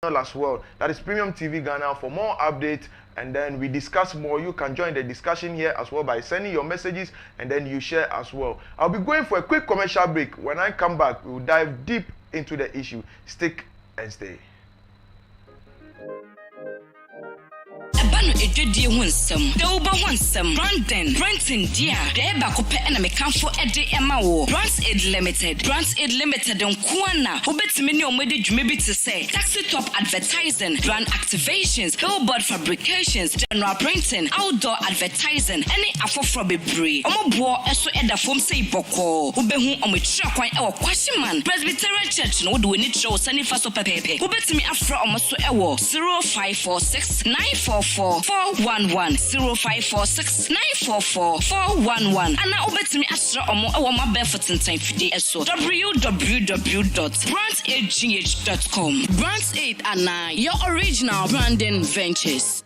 as well. That is Premium TV Ghana. For more updates, and then we discuss more. You can join the discussion here as well by sending your messages, and then you share as well. I'll be going for a quick commercial break. When I come back, we'll dive deep into the issue. Stick and stay. Abano edwedie ho nsɛm dawuba ho nsɛm Brenton dia deba ko pe na mekanfo ede ema wo Brands Aid Limited nkuana obetime ne omede dwuma bi te sɛ taxi top advertising, brand activations, billboard fabrications, general printing, outdoor advertising any afofro bebre omobo eso eda fom sei boko obehu ometira kwan e wo Kwashiman Presbyterian Church no do ni tro sani fa so pepepe obetime afra omoso e wo 0546944411 0546944411 ana obetimi asra omo e wo mabefo tenten fide eso www.brandsaidgh.com. Brands Aid ana your original branding ventures.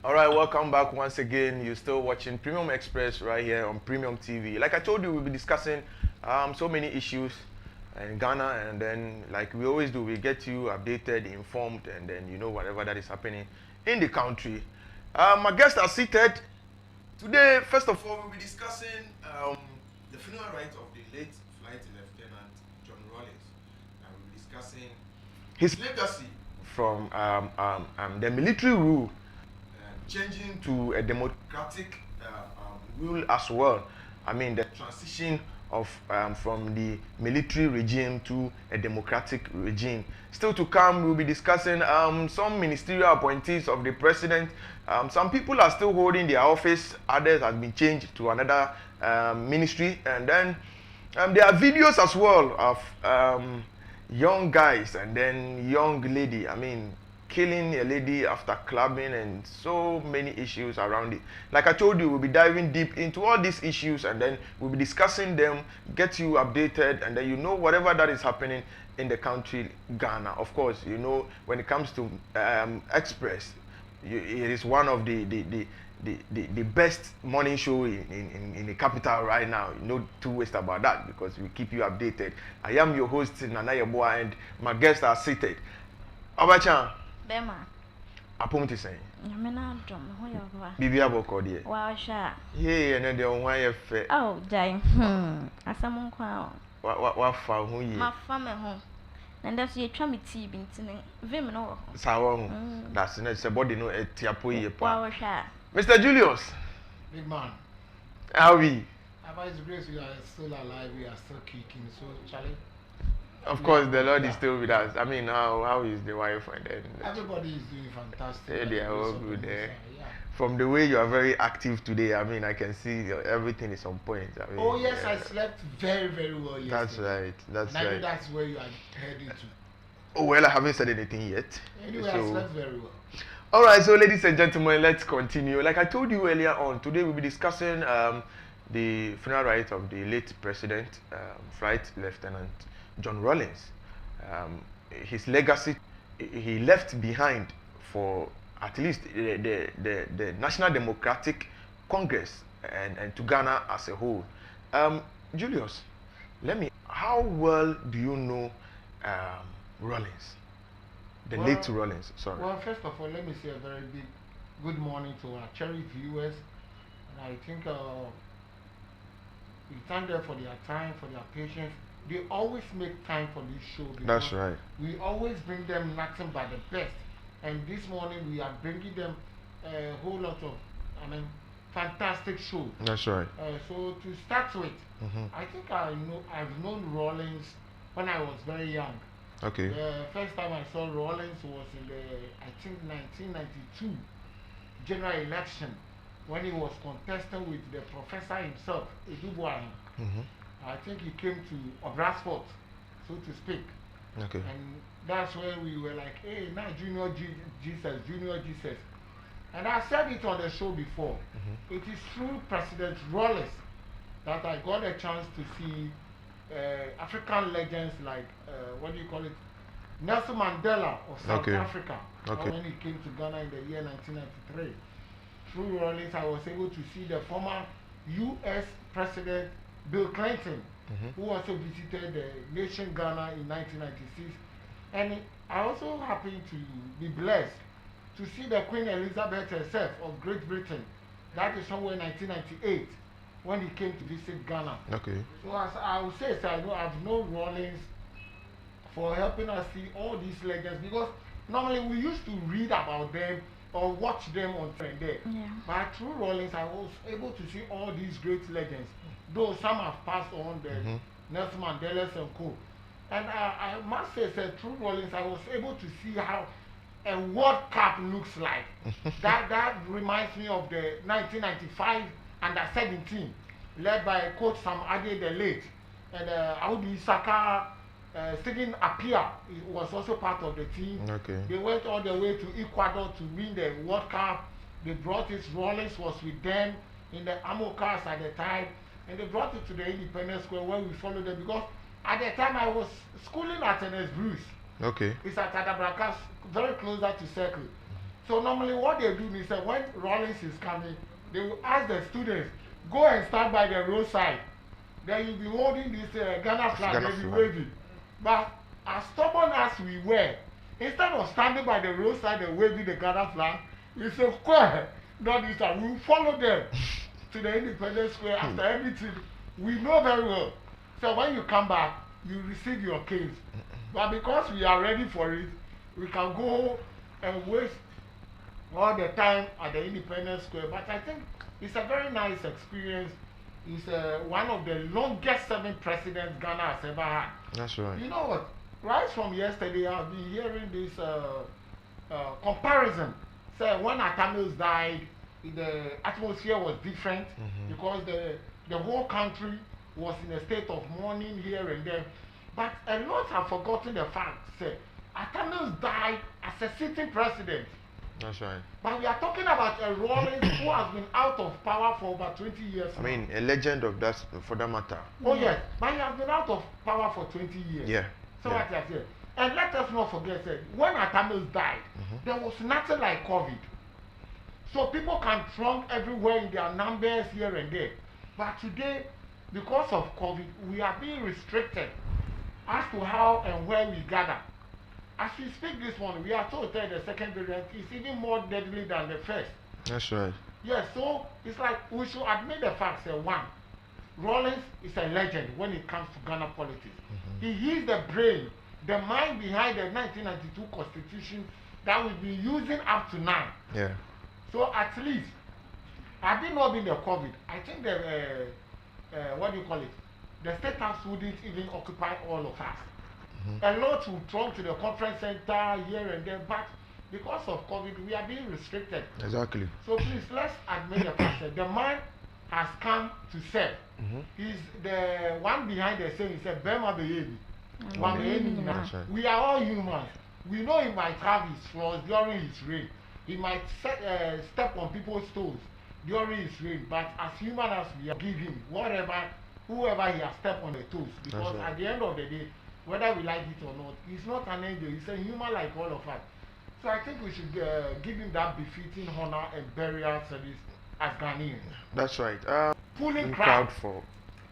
All right, welcome back once again. You're still watching Premium Express right here on Premium TV. Like I told you, we'll be discussing so many issues in Ghana, and then like we always do, we get you updated, informed, and then you know whatever that is happening in the country. My guests are seated. Today, first of all, we'll be discussing the funeral rites of the late Flight Lieutenant John Rawlings. And we'll be discussing his legacy from the military rule changing to a democratic rule as well. I mean, the transition of from the military regime to a democratic regime. Still to come, we'll be discussing some ministerial appointees of the president. Some people are still holding their office, others have been changed to another ministry, and then there are videos as well of young guys and then young lady. I mean, killing a lady after clubbing and so many issues around it. Like I told you, we'll be diving deep into all these issues, and then we'll be discussing them, get you updated, and then you know whatever that is happening in the country Ghana. Of course, you know when it comes to Express, it is one of the best morning show in the capital right now. No two ways about that, because we keep you updated. I am your host Nana Yeboah, and my guests are seated. Abachan. Bema. Apom ti sen. Nyamena dom ho yawa. Bibi aboko de. Wa sha. Ye na de onwa ye fe. Oh, dai. Asam nkwa o. Wa fa ho ye. Ma fa me ho. Na nda so ye twa me tea bi ntine. Vim no wo ho. Sa wo ho. That's na se body no etiapo ye pa. Wa sha. Mr. Julius. Big man. How are we? By His grace, we are still alive. We are still kicking. So, Charlie. Of course, the Lord is still with us. I mean, how is the wife and then? Everybody is doing fantastic. They are all good there. Yeah. From the way you are very active today, I mean, I can see everything is on point. I mean, Oh yes, I slept very, very well yesterday. That's right. That's and I know right. that's where you are heading to. Oh well, I haven't said anything yet. Anyway, I slept very well. All right, so ladies and gentlemen, let's continue. Like I told you earlier on, today we'll be discussing the funeral rites of the late President, Flight Lieutenant John Rawlings. His legacy he left behind for at least the National Democratic Congress and to Ghana as a whole. Julius, how well do you know Rawlings? Late Rawlings, sorry. Well, first of all, let me say a very big good morning to our cherry viewers. And I think we thank them for their time, for their patience. They always make time for this show. That's right. We always bring them nothing but the best. And this morning we are bringing them a whole lot of, fantastic show. That's right. So to start with, I think I've known Rawlings when I was very young. Okay. The first time I saw Rawlings was in the, I think, 1992 general election, when he was contesting with the professor himself, Edubuahin. I think he came to Obrasford, so to speak. Okay. And that's when we were like, hey, now Junior Jesus. And I said it on the show before. It is through President Rawlings that I got a chance to see African legends like, Nelson Mandela of South Africa. When he came to Ghana in the year 1993. Through Rawlings, I was able to see the former U.S. President Bill Clinton, who also visited the nation Ghana in 1996. And I also happened to be blessed to see the Queen Elizabeth herself of Great Britain. That is somewhere in 1998 when he came to visit Ghana. Okay. So as I would say, so I've known Rawlings for helping us see all these legends, because normally we used to read about them or watch them on there. Yeah. But through Rawlings, I was able to see all these great legends, though some have passed on, the Nelson Mandela's and co. And I must say, through Rawlings, I was able to see how a World Cup looks like. that reminds me of the 1995 under-17, led by Coach Sam Ade the late, and Audi Saka, Stephen Appiah was also part of the team. Okay. They went all the way to Ecuador to win the World Cup. They brought it. Rawlings was with them in the Amo cars at the time, and they brought it to the Independence Square where we followed them, because at the time I was schooling at Ernest Bruce. Okay. It's at Adabraka, very closer to Circle. So normally what they do is that when Rawlings is coming, they will ask the students, go and stand by the roadside. Then you'll be holding this Ghana flag, they'll be waving. But as stubborn as we were, instead of standing by the roadside and waving the Ghana flag, we say, not this time, we will follow them to the Independence Square after everything. We know very well. So when you come back, you receive your canes. But because we are ready for it, we can go and waste all the time at the Independence Square. But I think it's a very nice experience. It's one of the longest serving presidents Ghana has ever had. That's right. You know what? Right from yesterday, I've been hearing this comparison. So when Atamils died, the atmosphere was different because the whole country was in a state of mourning here and there. But a lot have forgotten the fact that Atamils died as a sitting president. That's right. But we are talking about a Rawlings who has been out of power for over 20 years. I mean, a legend of that, for that matter. Oh yes, but he has been out of power for 20 years. Yeah. So yeah. what I said. And let us not forget that when Atamils died, there was nothing like COVID. So people can throng everywhere in their numbers here and there. But today, because of COVID, we are being restricted as to how and where we gather. As we speak this morning, we are told that the second variant is even more deadly than the first. That's right. Yes, so it's like we should admit the facts. One, Rawlings is a legend when it comes to Ghana politics. He is the brain, the mind behind the 1992 constitution that we've been using up to now. Yeah. So at least, had it not been the COVID, I think the, what do you call it? The State House wouldn't even occupy all of us. A lot will throng to the conference center here and there, but because of COVID, we are being restricted. Exactly. So please, let's admit the fact that the man has come to serve. He's the one behind the saying, he said, Bema Beyebi. Right. We are all humans. We know he might have his flaws during his reign. He might step on people's toes during his reign, but as human as we are, give him whoever he has stepped on the toes. Because right. At the end of the day, whether we like it or not, he's not an angel, he's a human like all of us. So I think we should give him that befitting honor and burial service as Ghanaians. That's right. Pulling crowd. For,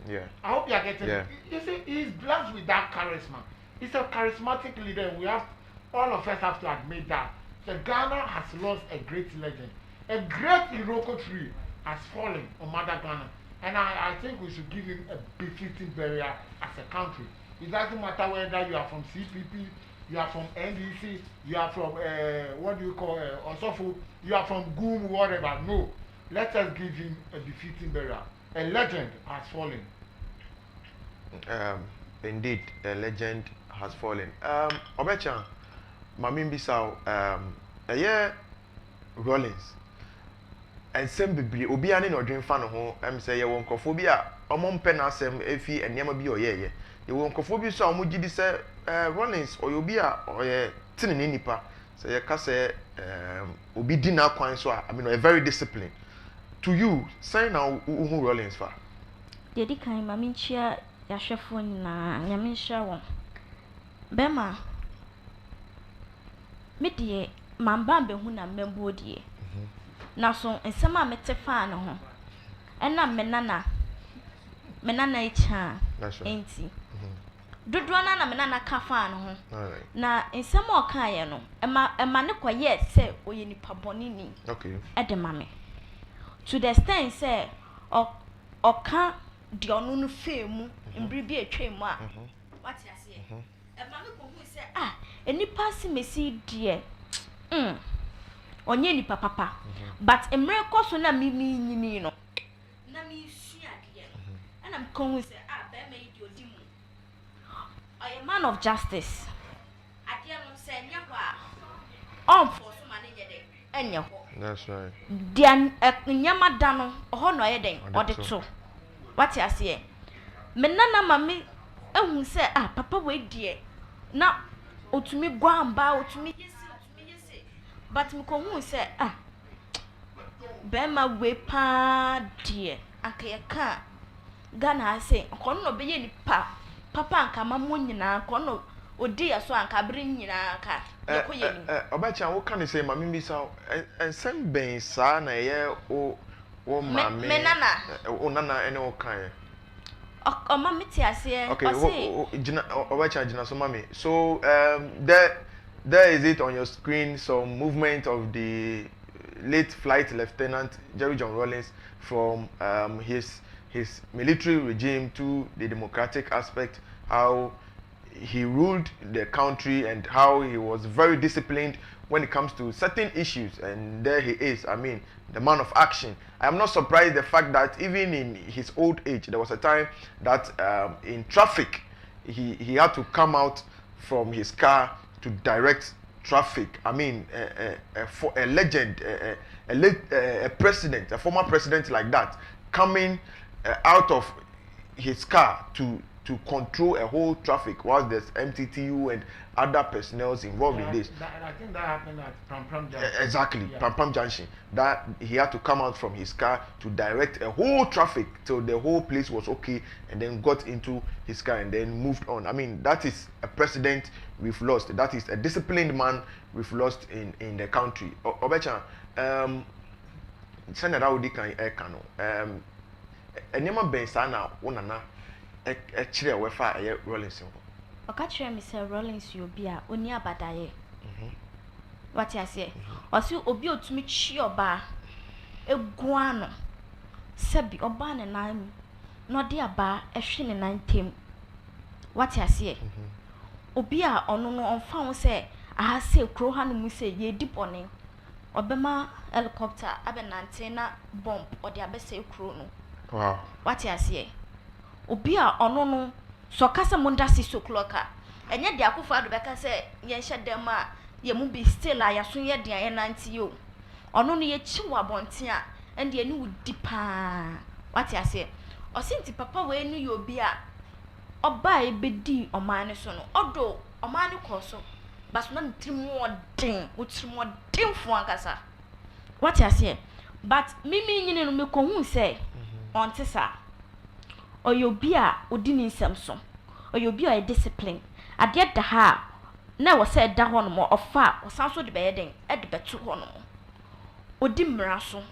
yeah. I hope you are getting Yeah. it. You see, he's blessed with that charisma. He's a charismatic leader. All of us have to admit that. So Ghana has lost a great legend. A great Iroko tree has fallen on Mother Ghana. And I think we should give him a befitting burial as a country. It doesn't matter whether you are from CPP, you are from NDC, you are from, what do you call, Osofo, you are from GUM, whatever. No. Let us give him a befitting burial. A legend has fallen. Indeed, a legend has fallen. Obecha, Mami Bissau, Rawlings. And some bibli obi ani no dwen fa no ho say ye won kofo bi a omom pe na asem efi enema bi oyeye ye won kofo bi so omo gidi say Rawlings obi a oye tinene nipa say ye ka say obi di na kwan so I mean very disciplined. To you, say now who Rawlings fa? Dedi kan ma minchia ya hwefo nyina nyame nhya won. Bema medie mamba be hu na membo die. Na so nsema mete fa no ho ɛna menana echa That's right. enti dodo na menana ka fa no ho All right. na nsɛm a ɔka yɛ no ɛma ne kɔyɛ sɛ oyɛ nipa bɔneni Okay. ɛde ma me to the extent sɛ ɔka de ɔno no fee mu mbiri bi etwa mu a wate ase ɛma me kɔ hu sɛ enipa si mesi deɛ onye nipa papa but emre kɔ so na mi nyini no na mi sua deɛ ɛna me kɔ hu sɛ be me di odi mu a man of justice adeɛ no sɛ nya hɔ a ɔmfo so ma ne yɛ dɛ ɛnyɛ hɔ. That's right. Deɛ nyama da no ɔhɔ na ɔyɛ dɛn ɔde to wate aseɛ me nana ma me ehu sɛ papa wei deɛ na otumi guamba otumi yesi but me ko hu sɛ bɛma wei pa deɛ akayɛka Ghana ase kono no bɛyɛ nipa papa anka mamo nyinaa kono odi ya so anka bere nyinaa ka yɛkɔyɛ ni obacha wo kan say mama bi sa ensem ben sa na ye o mama me nana o nana ene o kan o mama meti ase okay jina obacha jina so mama so there is it on your screen some movement of the late flight lieutenant Jerry John Rawlings from his military regime to the democratic aspect, how he ruled the country and how he was very disciplined when it comes to certain issues. And there he is, I mean, the man of action. I am not surprised the fact that even in his old age, there was a time that in traffic, he had to come out from his car to direct traffic. I mean, a legend, a president, a former president like that, coming out of his car to control a whole traffic whilst there's MTTU and other personnel involved in this. I think that happened at Pram Junction. Exactly, yeah. Pram Junction. That he had to come out from his car to direct a whole traffic till the whole place was okay, and then got into his car and then moved on. I mean, that is a precedent we've lost. That is a disciplined man we've lost in the country. Obecha, Senator Udi kan enema ben sa na wonana kire wefa aye Rawlings ho oka kire me say Rawlings yo bi a oni abadaye wati ase o si obi otumi chi oba eguano sebi oba ne nan no de aba ehwe ne nan tem wati ase obi a ono no onfa ho say aha se kro ha no mu say ye dipone obema helicopter abenante na bomb ode abese kro no. Wow. What you say? Obia ono no so kasa munda 6 o'clock a enye de akofo adobeka say ye hye dem a ye mu bi still a yaso ye de aye nanti yo ono no ye chiwa bonte a ende eni wudi pa. What you say? O sinti papa we nu yo bi a oba e bedi oman ne so no odo oman ne koso baso na ntrimo den utrimo den fu ankasa. What you say? But mimi nyine no me ko hu say onte sa oyobi a odi ni nsem so oyobi a discipline ade da ha na wo say da ho no mo ofa wo san so de be den e de betu ho no odi mra so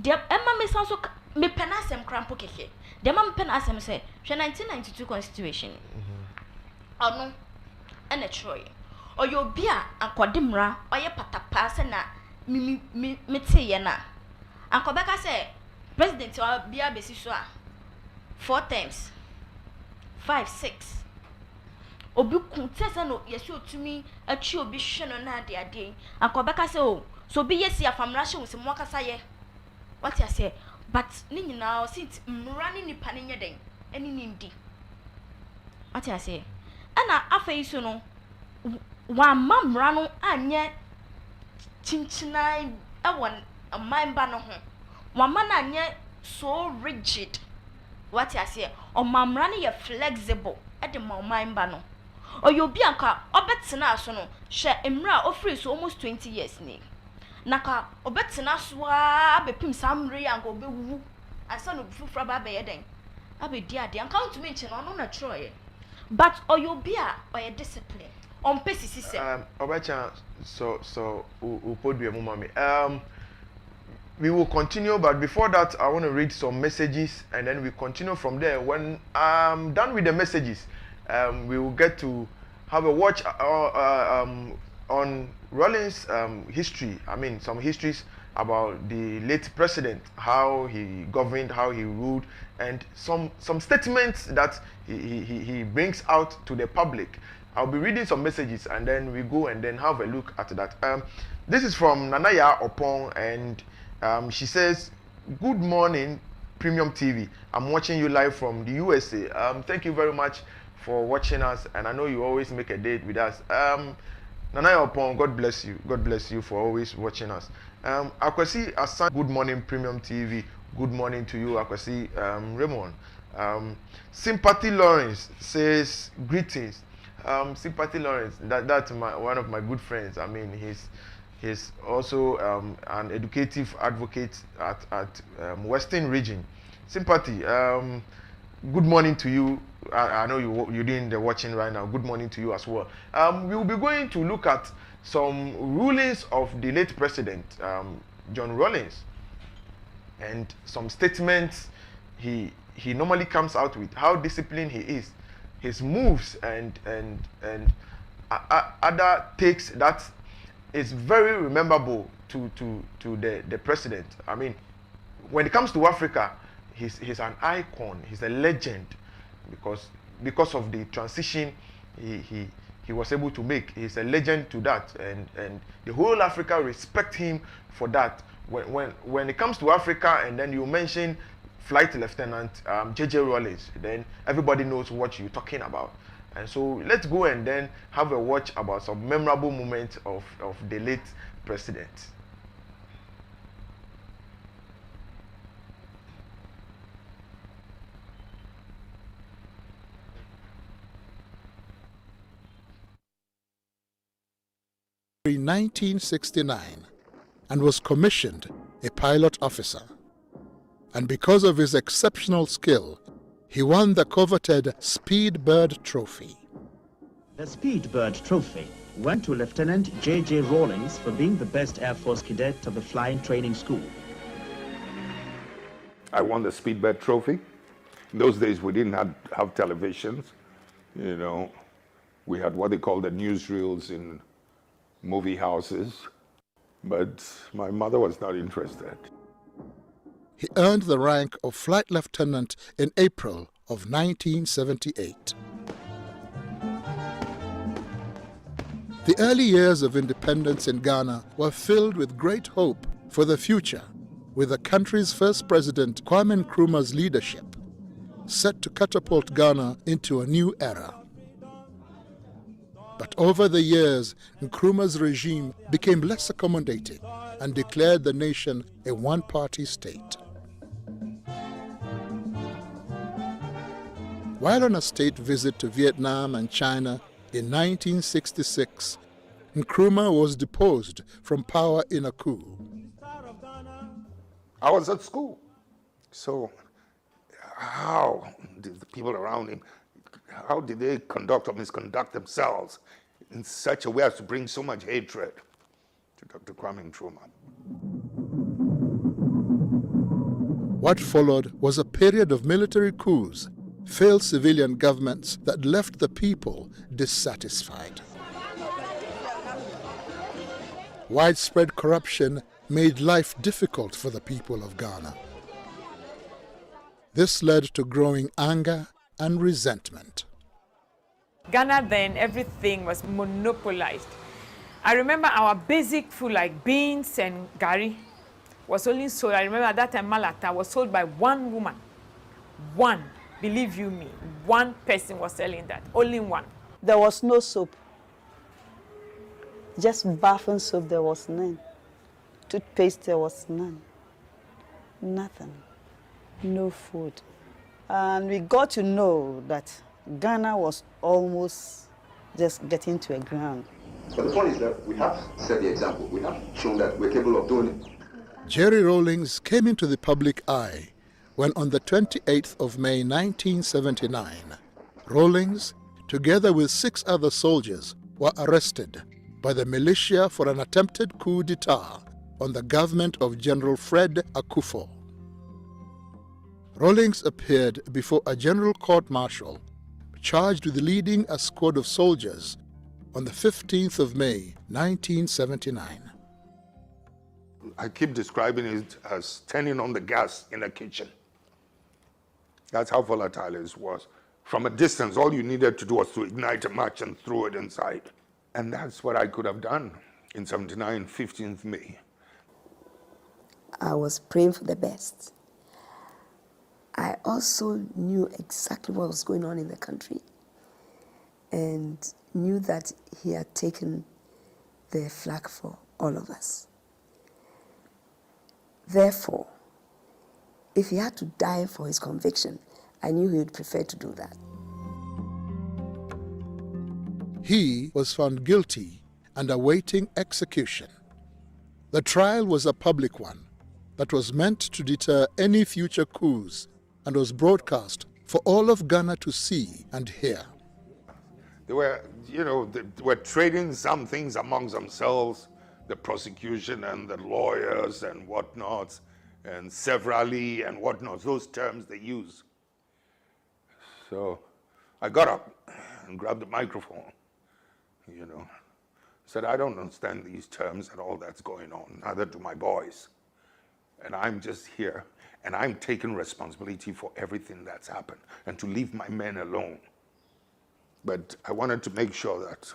de emma me san so me pena asem krampo keke de emma me pena asem say 1992 constitution ono ene troy oyobi a akode mra oye patapa se na mi te ye na ankobeka say president bia besi so a 4 times 5 6 obi kun tese no yesi otumi achi obi hwe no na ade akobeka se o so obi yesi afamra hwe wo se mo akasa ye what you say but ni nyina o sit mra ni nipa ne nye den eni ni ndi what you say ana afai so no wa mamra no anye chinchina ewon amamba no ho wama na nye so rigid what you say o mamra ne ye flexible e de mamamba no oyobi anka obetena so no hwe emra ofri so almost 20 years ni naka obetena so a bepim samre yanka obewu asa no bufufra ba be yeden abedi ade anka ntumi nche no no na troye but oyobi a oye discipline on pesisi se obacha so upodwe mu mami we will continue, but before that, I want to read some messages, and then we continue from there. When I'm done with the messages, we will get to have a watch on Rawlings' history. I mean, some histories about the late president, how he governed, how he ruled, and some statements that he brings out to the public. I'll be reading some messages, and then we go and then have a look at that. This is from Nanaya Opong, and she says, "Good morning, Premium TV. I'm watching you live from the USA. Thank you very much for watching us, and I know you always make a date with us." Nanaya Opong, God bless you. God bless you for always watching us. Akwasi Asan, good morning, Premium TV. Good morning to you, Akwasi Raymond. Sympathy Lawrence says, "Greetings." Sympathy Lawrence, that's one of my good friends. I mean, he's also an educative advocate at Western Region. Sympathy, good morning to you. I know you're doing the watching right now. Good morning to you as well. We will be going to look at some rulings of the late president, John Rawlings, and some statements he normally comes out with, how disciplined he is, his moves, and other takes that is very rememberable to the president. I mean, when it comes to Africa, he's an icon, he's a legend, because of the transition he was able to make. He's a legend to that, and the whole Africa respect him for that. When it comes to Africa, and then you mention Flight Lieutenant J.J. Rawlings, then everybody knows what you're talking about. And so let's go and then have a watch about some memorable moments of the late president. In 1969, and was commissioned a pilot officer. And because of his exceptional skill, he won the coveted Speedbird Trophy. The Speedbird Trophy went to Lieutenant J.J. Rawlings for being the best Air Force cadet of the flying training school. I won the Speedbird Trophy. In those days, we didn't have televisions. You know, we had what they call the newsreels in movie houses, but my mother was not interested. He earned the rank of Flight Lieutenant in April of 1978. The early years of independence in Ghana were filled with great hope for the future, with the country's first president, Kwame Nkrumah's leadership, set to catapult Ghana into a new era. But over the years, Nkrumah's regime became less accommodating and declared the nation a one-party state. While on a state visit to Vietnam and China in 1966, Nkrumah was deposed from power in a coup. I was at school, so how did the people around him, how did they conduct or misconduct themselves in such a way as to bring so much hatred to Dr. Kwame Nkrumah? What followed was a period of military coups, failed civilian governments that left the people dissatisfied. Widespread corruption made life difficult for the people of Ghana. This led to growing anger and resentment. Ghana then, everything was monopolized. I remember our basic food like beans and gari was only sold. I remember at that time Malata was sold by one woman. One, believe you me, one person was selling that, only one. There was no soap. Just bathing soap, there was none. Toothpaste, there was none. Nothing. No food. And we got to know that Ghana was almost just getting to a ground. But the point is that we have set the example. We have shown that we're capable of doing it. Jerry Rawlings came into the public eye when on the 28th of May 1979, Rawlings, together with 6 other soldiers, were arrested by the militia for an attempted coup d'etat on the government of General Fred Akufo. Rawlings appeared before a general court-martial charged with leading a squad of soldiers on the 15th of May, 1979. I keep describing it as turning on the gas in a kitchen. That's how volatile it was. From a distance, all you needed to do was to ignite a match and throw it inside. And that's what I could have done in 79, 15th May. I was praying for the best. I also knew exactly what was going on in the country and knew that he had taken the flag for all of us. Therefore, if he had to die for his conviction, I knew he would prefer to do that. He was found guilty and awaiting execution. The trial was a public one that was meant to deter any future coups and was broadcast for all of Ghana to see and hear. They were, they were trading some things amongst themselves, the prosecution and the lawyers and whatnot, and severally and whatnot, those terms they use. So I got up and grabbed the microphone, said, I don't understand these terms and all that's going on, neither do my boys. And I'm just here, and I'm taking responsibility for everything that's happened, and to leave my men alone. But I wanted to make sure that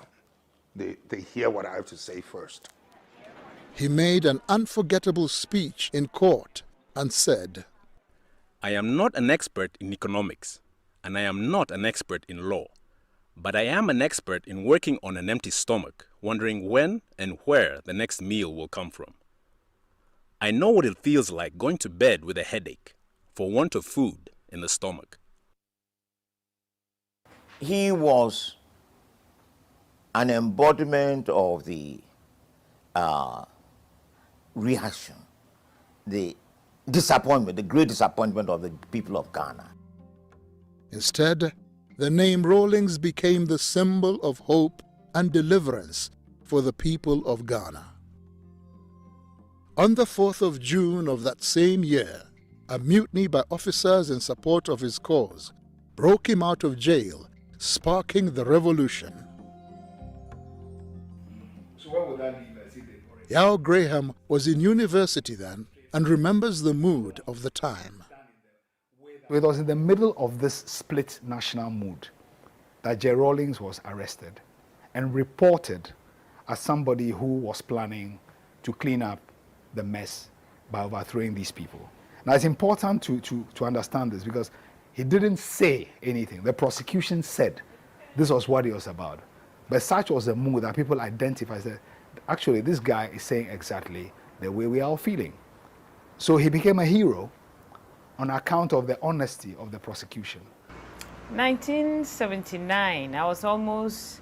they hear what I have to say first. He made an unforgettable speech in court and said, I am not an expert in economics, and I am not an expert in law, but I am an expert in working on an empty stomach, wondering when and where the next meal will come from. I know what it feels like going to bed with a headache for want of food in the stomach. He was an embodiment of the reaction, the disappointment, the great disappointment of the people of Ghana. Instead, the name Rawlings became the symbol of hope and deliverance for the people of Ghana. On the 4th of June of that same year, a mutiny by officers in support of his cause broke him out of jail, sparking the revolution. So what would that leave us? Yao Graham was in university then and remembers the mood of the time. It was in the middle of this split national mood that J. Rawlings was arrested and reported as somebody who was planning to clean up the mess by overthrowing these people. Now it's important to understand this because he didn't say anything. The prosecution said this was what it was about. But such was the mood that people identified that actually this guy is saying exactly the way we are all feeling. So he became a hero on account of the honesty of the prosecution. 1979, I was almost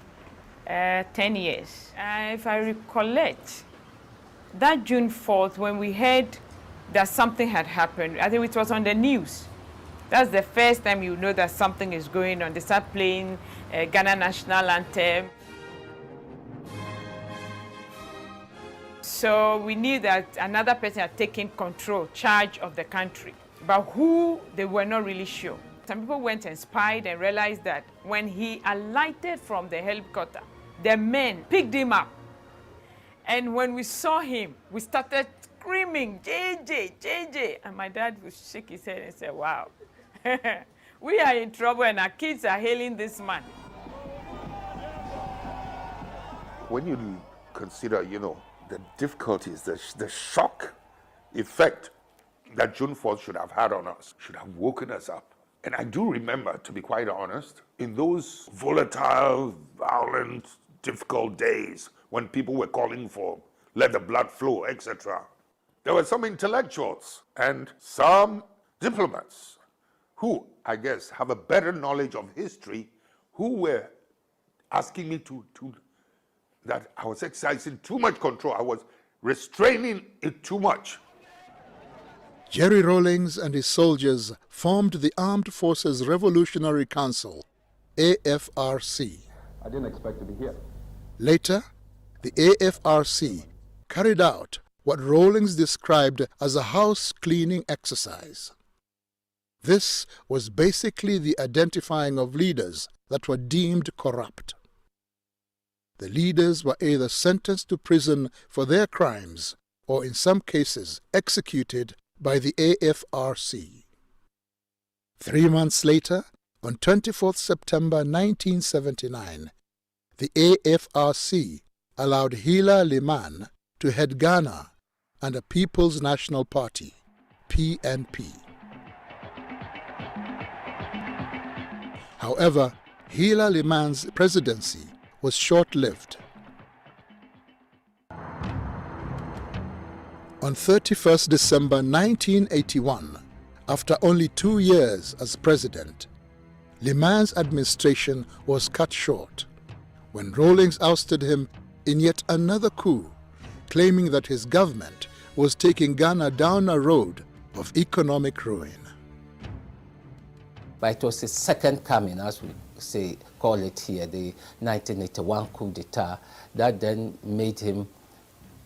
10 years. If I recollect, that June 4th, when we heard that something had happened, I think it was on the news. That's the first time you know that something is going on. They start playing Ghana national anthem. So we knew that another person had taken charge of the country. But who, they were not really sure. Some people went and spied and realized that when he alighted from the helicopter, the men picked him up. And when we saw him, we started screaming, JJ, JJ. And my dad would shake his head and say, wow, we are in trouble and our kids are hailing this man. When you consider, the difficulties, the shock effect that June 4th should have had on us, should have woken us up. And I do remember, to be quite honest, in those volatile, violent, difficult days when people were calling for let the blood flow, etc., there were some intellectuals and some diplomats who, I guess, have a better knowledge of history, who were asking me that I was exercising too much control. I was restraining it too much. Jerry Rawlings and his soldiers formed the Armed Forces Revolutionary Council, AFRC. I didn't expect to be here. Later, the AFRC carried out what Rawlings described as a house cleaning exercise. This was basically the identifying of leaders that were deemed corrupt. The leaders were either sentenced to prison for their crimes or in some cases executed by the AFRC. 3 months later, on 24th September 1979, the AFRC allowed Hila Liman to head Ghana and the People's National Party, PNP. However, Hila Liman's presidency was short-lived. On 31st December 1981, after only 2 years as president, Liman's administration was cut short when Rawlings ousted him in yet another coup, claiming that his government was taking Ghana down a road of economic ruin. But it was his second coming, as we call it here, the 1981 coup d'etat, that then made him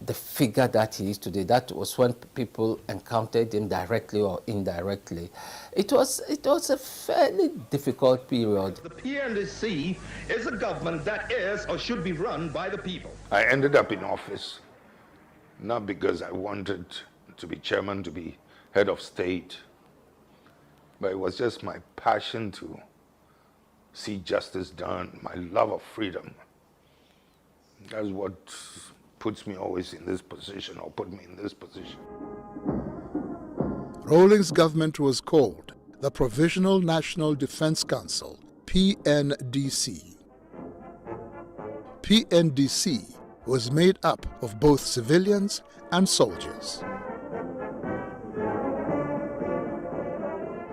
the figure that he is today. That was when people encountered him directly or indirectly. It was a fairly difficult period. The PNC is a government that is or should be run by the people. I ended up in office not because I wanted to be chairman, to be head of state, but it was just my passion to see justice done, my love of freedom. That's what puts me always in this position, or put me in this position. Rawlings' government was called the Provisional National Defense Council, PNDC. PNDC was made up of both civilians and soldiers.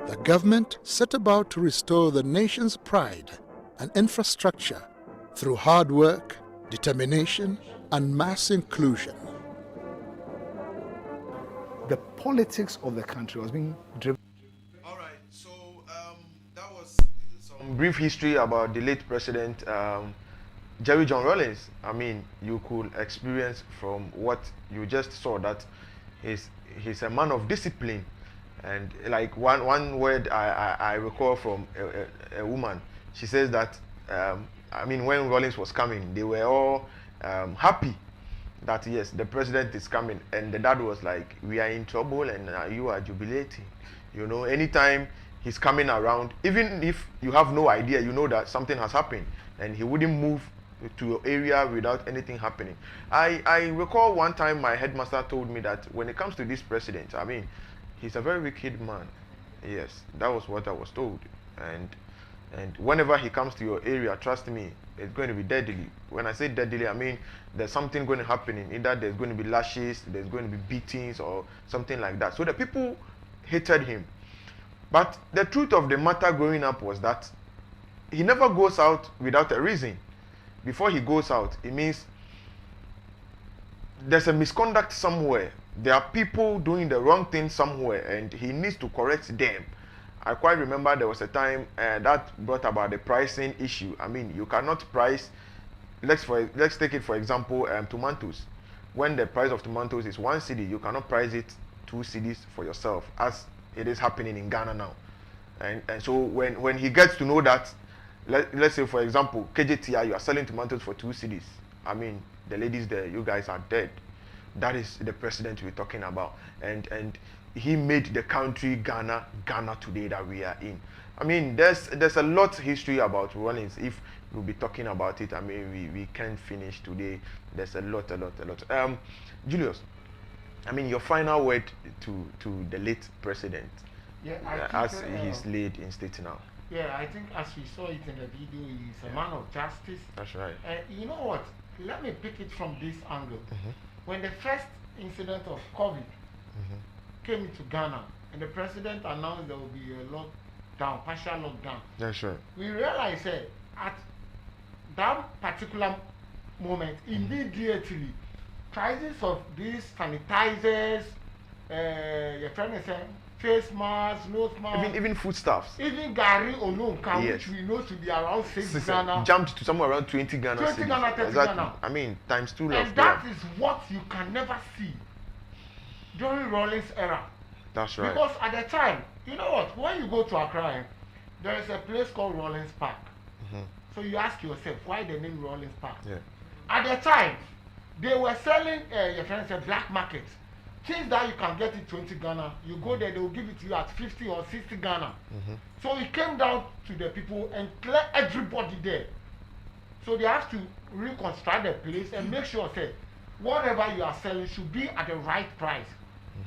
The government set about to restore the nation's pride and infrastructure through hard work, determination, and mass inclusion. The politics of the country was being driven. All right, so that was some brief history about the late president, Jerry John Rawlings. I mean, you could experience from what you just saw that he's a man of discipline. And like one word I recall from a woman, she says that, I mean, when Rawlings was coming, they were all happy that yes, the president is coming, and the dad was like, we are in trouble and you are jubilating. You know, anytime he's coming around, even if you have no idea, you know that something has happened, and he wouldn't move to your area without anything happening. I recall one time my headmaster told me that when it comes to this president, I mean, he's a very wicked man. Yes, that was what I was told. And whenever he comes to your area, trust me, it's going to be deadly. When I say deadly, I mean there's something going to happen. Either there's going to be lashes, there's going to be beatings, or something like that. So the people hated him. But the truth of the matter growing up was that he never goes out without a reason. Before he goes out, it means there's a misconduct somewhere. There are people doing the wrong thing somewhere, and he needs to correct them. I quite remember there was a time that brought about the pricing issue. I mean, you cannot price, let's take it for example, tomatoes. When the price of tomatoes is 1 cedi, you cannot price it 2 cedis for yourself, as it is happening in Ghana now. And so when he gets to know that, let's say for example, KJTI, you are selling tomatoes for 2 cedis. I mean, the ladies there, you guys are dead. That is the president we're talking about. And he made the country Ghana today that we are in. I mean, there's a lot of history about Rawlings. If we'll be talking about it, I mean, we can't finish today. There's a lot. Julius, I mean, your final word to the late president, as he's laid in state now. Yeah, I think as we saw it in the video, he's a man of justice. That's right. You know what? Let me pick it from this angle. When the first incident of COVID came into Ghana, and the president announced there will be a lockdown, partial lockdown. That's right. We realized at that particular moment, immediately, prices of these sanitizers, you're trying to say, face masks, nose masks, even foodstuffs, even Gary Olonka, yes, which we know to be around 6 Ghana, jumped to somewhere around 20 Ghana. 20 Ghana, 30 Ghana. I mean, times 2. And that is what you can never see during Rawlings era. That's right. Because at the time, you know what? When you go to Accra, there is a place called Rawlings Park. So you ask yourself, why the name Rawlings Park? Yeah. At the time, they were selling, your friend said, black market. Things that you can get it 20 Ghana, you go there, they will give it to you at 50 or 60 Ghana. So it came down to the people and clear everybody there. So they have to reconstruct the place and make sure that whatever you are selling should be at the right price.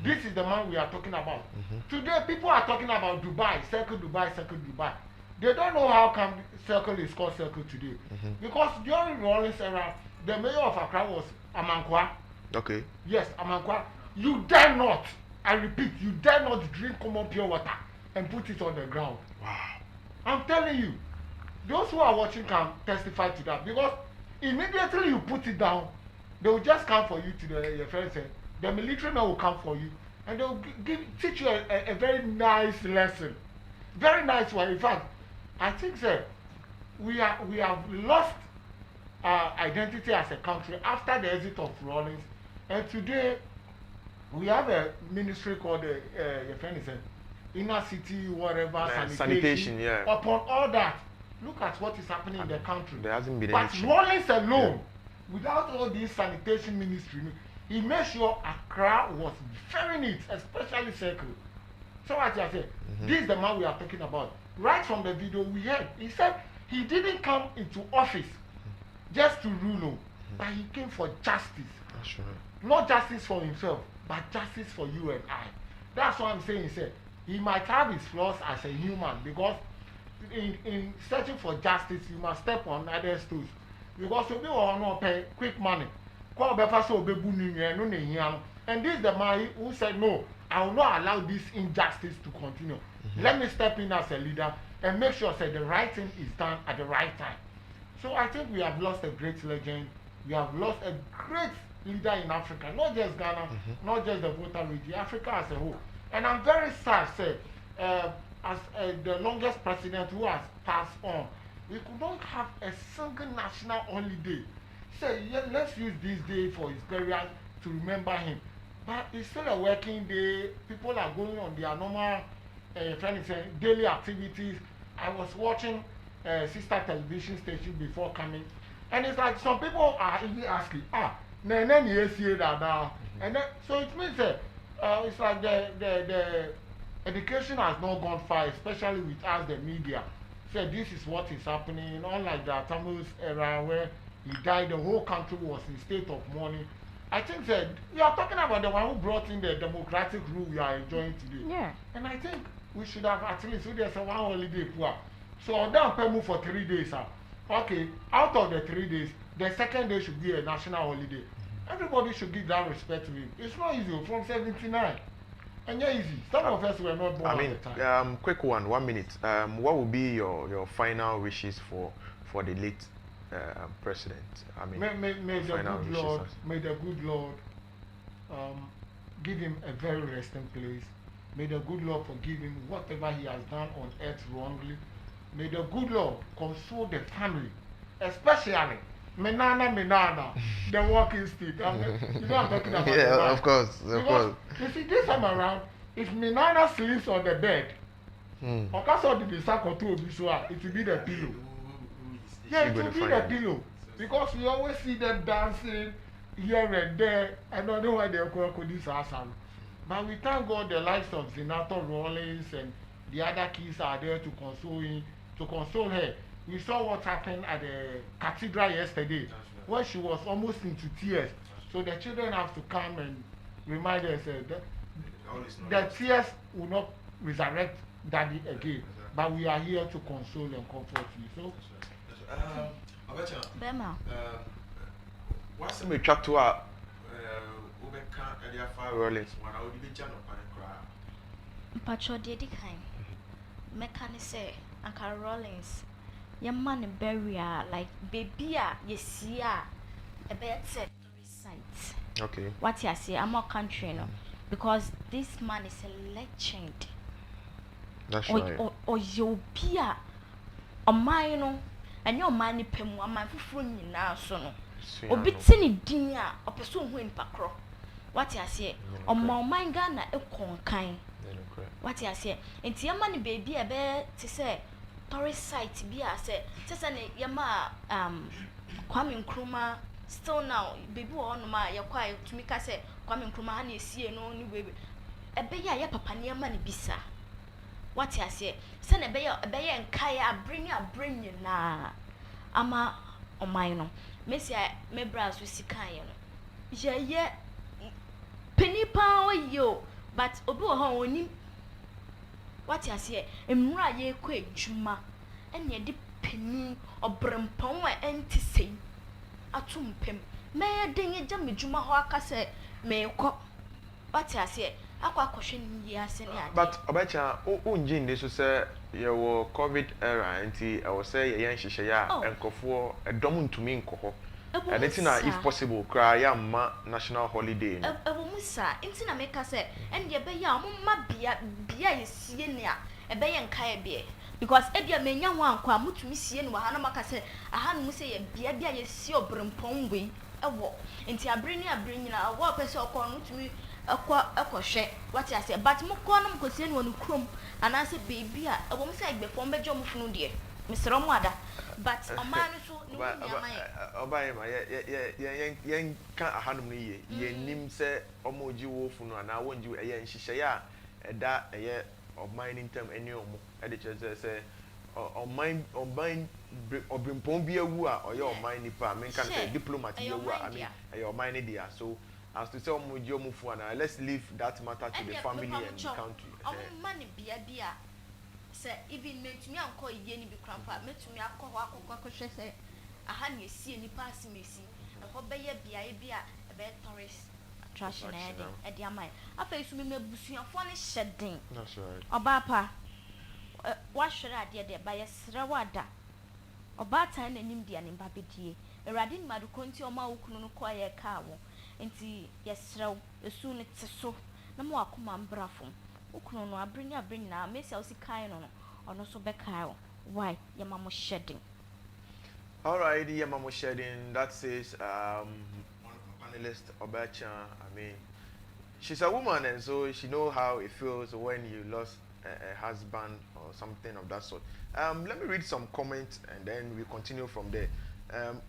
This is the man we are talking about. Today, people are talking about Dubai, Circle Dubai, Circle Dubai. They don't know how come Circle is called Circle today. Because during Rawlings era, the mayor of Accra was Amankwa. Okay. Yes, Amankwa. You dare not, I repeat, you dare not drink common pure water and put it on the ground. Wow. I'm telling you, those who are watching can testify to that. Because immediately you put it down, they will just come for you to your friends. The military men will come for you and they will teach you a very nice lesson. Very nice one. In fact, I think sir, we have lost our identity as a country after the exit of Rawlings. And today, we have a ministry called, your friend is inner city, whatever, sanitation, yeah. Upon all that, look at what is happening in the country. There hasn't been But any Rawlings alone, without all these sanitation ministry, he made sure Accra was very neat, especially Circle. So as I said, this is the man we are talking about. Right from the video we heard, he said he didn't come into office just to rule, but he came for justice. That's right. Not justice for himself, but justice for you and I. That's what I'm saying. He might have his flaws as a human, because in searching for justice, you must step on others' toes. Because we will not pay quick money. And this is the man who said, no, I will not allow this injustice to continue. Let me step in as a leader and make sure that the right thing is done at the right time. So I think we have lost a great legend. We have lost a great leader in Africa, not just Ghana, not just the Volta region, Africa as a whole. And I'm very sad, sir, as the longest president who has passed on, we could not have a single national holiday. Say, yeah, let's use this day for his burial to remember him. But it's still a working day. People are going on their normal daily activities. I was watching sister television station before coming, and it's like some people are even asking, and then so it means it's like the education has not gone far, especially with us, the media. So this is what is happening. Unlike the Tamils era where he died, the whole country was in state of mourning. I think that you are talking about the one who brought in the democratic rule we are enjoying today. Yeah. And I think we should have at least, so there's a one holiday poor. So I'll down pay move for 3 days. Okay, out of the 3 days, the second day should be a national holiday. Everybody should give that respect to him. It's not easy from 79. And yeah, easy. Some of us were not born at the time. Quick one, 1 minute. What would be your final wishes for the late president? I mean, may the good Lord give him a very resting place. May the good Lord forgive him whatever he has done on earth wrongly. May the good Lord console the family, especially Menana, the walking stick. You know what I'm talking about? Yeah, of course. You see, this time around, if Menana sleeps on the bed, it will be the pillow. Yeah, it will be the pillow. Because we always see them dancing here and there. I don't know why they call this awesome. But we thank God the lives of Senator Rawlings and the other kids are there to console her. We saw what happened at the cathedral yesterday, where she was almost into tears. So the children have to come and remind us that the tears will not resurrect Daddy again. But we are here to console and comfort you. So, Bema. What's the chat to our Rawlings? Pacho Dedi kind. Mechanic say, Uncle Rawlings. Your man burial like baby you see a bed set sites. Okay. What you say, I'm more country no. Because this man is a legend. That's right. Or you be a mine and your money pemu a man for now so no. Obitini dinner or pursue win pacro. What you say? On my mind, Ghana, a conkin. What you say? And tia money baby a bear to say, tourist site be a say, Tessane Yama, Kwame Nkrumah, still now, baby on my, you're quiet to me, I say, Kwame Nkrumah, honey, see no new baby. A bear, ya papa near money bisa. What you say? Send a bear and kaya, bring you na. Ama on mine, Messia, me brows with Sikayan. Yeah, penny power yo, but obo honi. What you say? Emra ye quick juma, and ye dip penny or brempon and to say. Atum pim, may a ding a jammy juma hawk say, may cock. What you say? Aqua caution yes, and but Obecha, Unjin, this was your COVID era, and I will say a young shishaya and cofor a domun to me in coho. And it's not, if possible, cry national holiday. A woman, sir, it's in a make us say, and ye be ya mumma be a senior, a bay and kaya beer. Because Edia may young one quam to me see and Wahana Macase, a hand must say a beer be a sea or brumpong a walk. And tia bring a walk a so corn to me a crochet. What I say, but Mokonum could send one crumb, and I said, baby, a woman say before my job of dear, Mr. Romada. But a man so Obama, young can't handle me. Ye nim say, Omoji Wolfuno, and I want you a young shishaya, a that a year of mining term any editor say, or mine or Brimpombia Wua or your mine nipa, men can say diplomat, I mean, your mine idea. So, as to say, Omoji Mufana, let's leave that matter to the family and the country. Money be a beer. Say, even meant me uncle Yenny be crampa, met me a co say, a honey see any pass me see, a hobby be a bed tourist attraction at the amine. I face me bushing a funny shedding. That's right. Or Bapa, what should I dear by a Srawada? Or Batan and Indian in Babidi, a radin Maduconti or Maukuno quiet cow, and see, yes, so soon it's so, no more command brafum. Ukuno I bring now, Miss Elsie Kaino, or no so back. Why, your mamma shedding? Alright, your mamma shedding. That says, one panelist, Obecha. I mean, she's a woman, and so she knows how it feels when you lost a husband or something of that sort. Let me read some comments, and then we continue from there.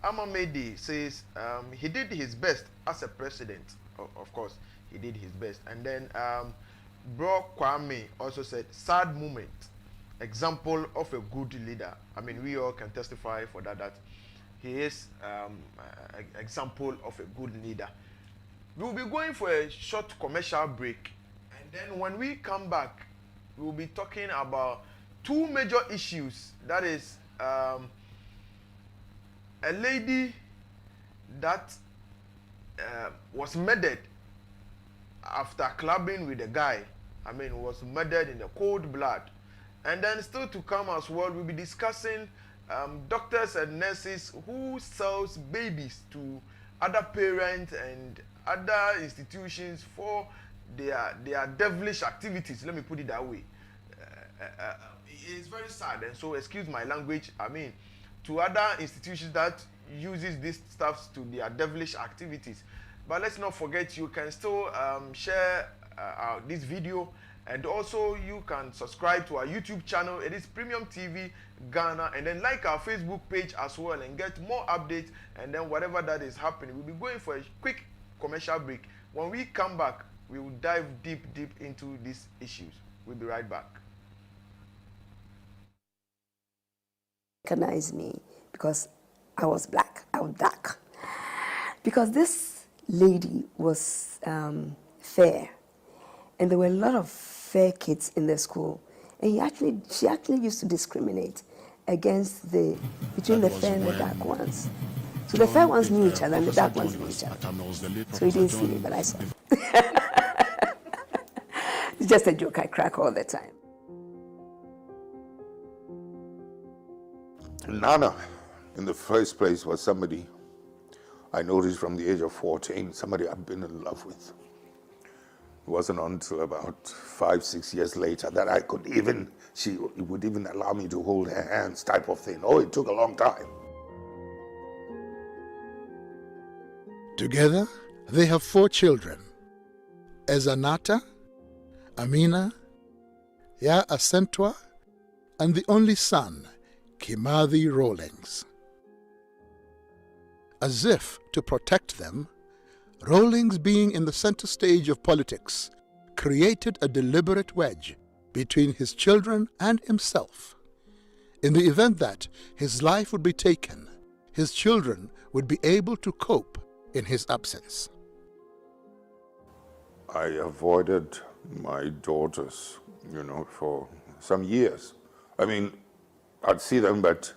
Amamedi says he did his best as a president. Of course, he did his best, and then. Bro Kwame also said, sad moment, example of a good leader. I mean, we all can testify for that he is example of a good leader. We will be going for a short commercial break, and then when we come back, we will be talking about two major issues. That is a lady that was murdered after clubbing with a guy. I mean, was murdered in the cold blood. And then still to come as well, we'll be discussing doctors and nurses who sells babies to other parents and other institutions for their devilish activities. Let me put it that way. It's very sad, and so excuse my language. I mean, to other institutions that uses these stuffs to their devilish activities. But let's not forget, you can still share this video, and also you can subscribe to our YouTube channel. It is Premium TV Ghana, and then like our Facebook page as well and get more updates. And then whatever that is happening, we'll be going for a quick commercial break. When we come back, we will dive deep into these issues. We'll be right back. Recognize me because I was black, I was dark. Because this lady was fair, and there were a lot of fair kids in the school, and she actually used to discriminate against between the fair and the dark ones. So the fair ones knew each other and the dark ones knew each other. So he didn't see me, but I saw. It's just a joke I crack all the time. Nana, in the first place, was somebody I noticed from the age of 14, somebody I've been in love with. It wasn't until about 5-6 years later that she would even allow me to hold her hands, type of thing. Oh, it took a long time. Together, they have 4 children: Ezanata, Amina, Ya Asentwa, and the only son, Kimathi Rawlings. As if to protect them, Rawlings, being in the center stage of politics, created a deliberate wedge between his children and himself. In the event that his life would be taken, his children would be able to cope in his absence. I avoided my daughters, for some years. I mean, I'd see them, but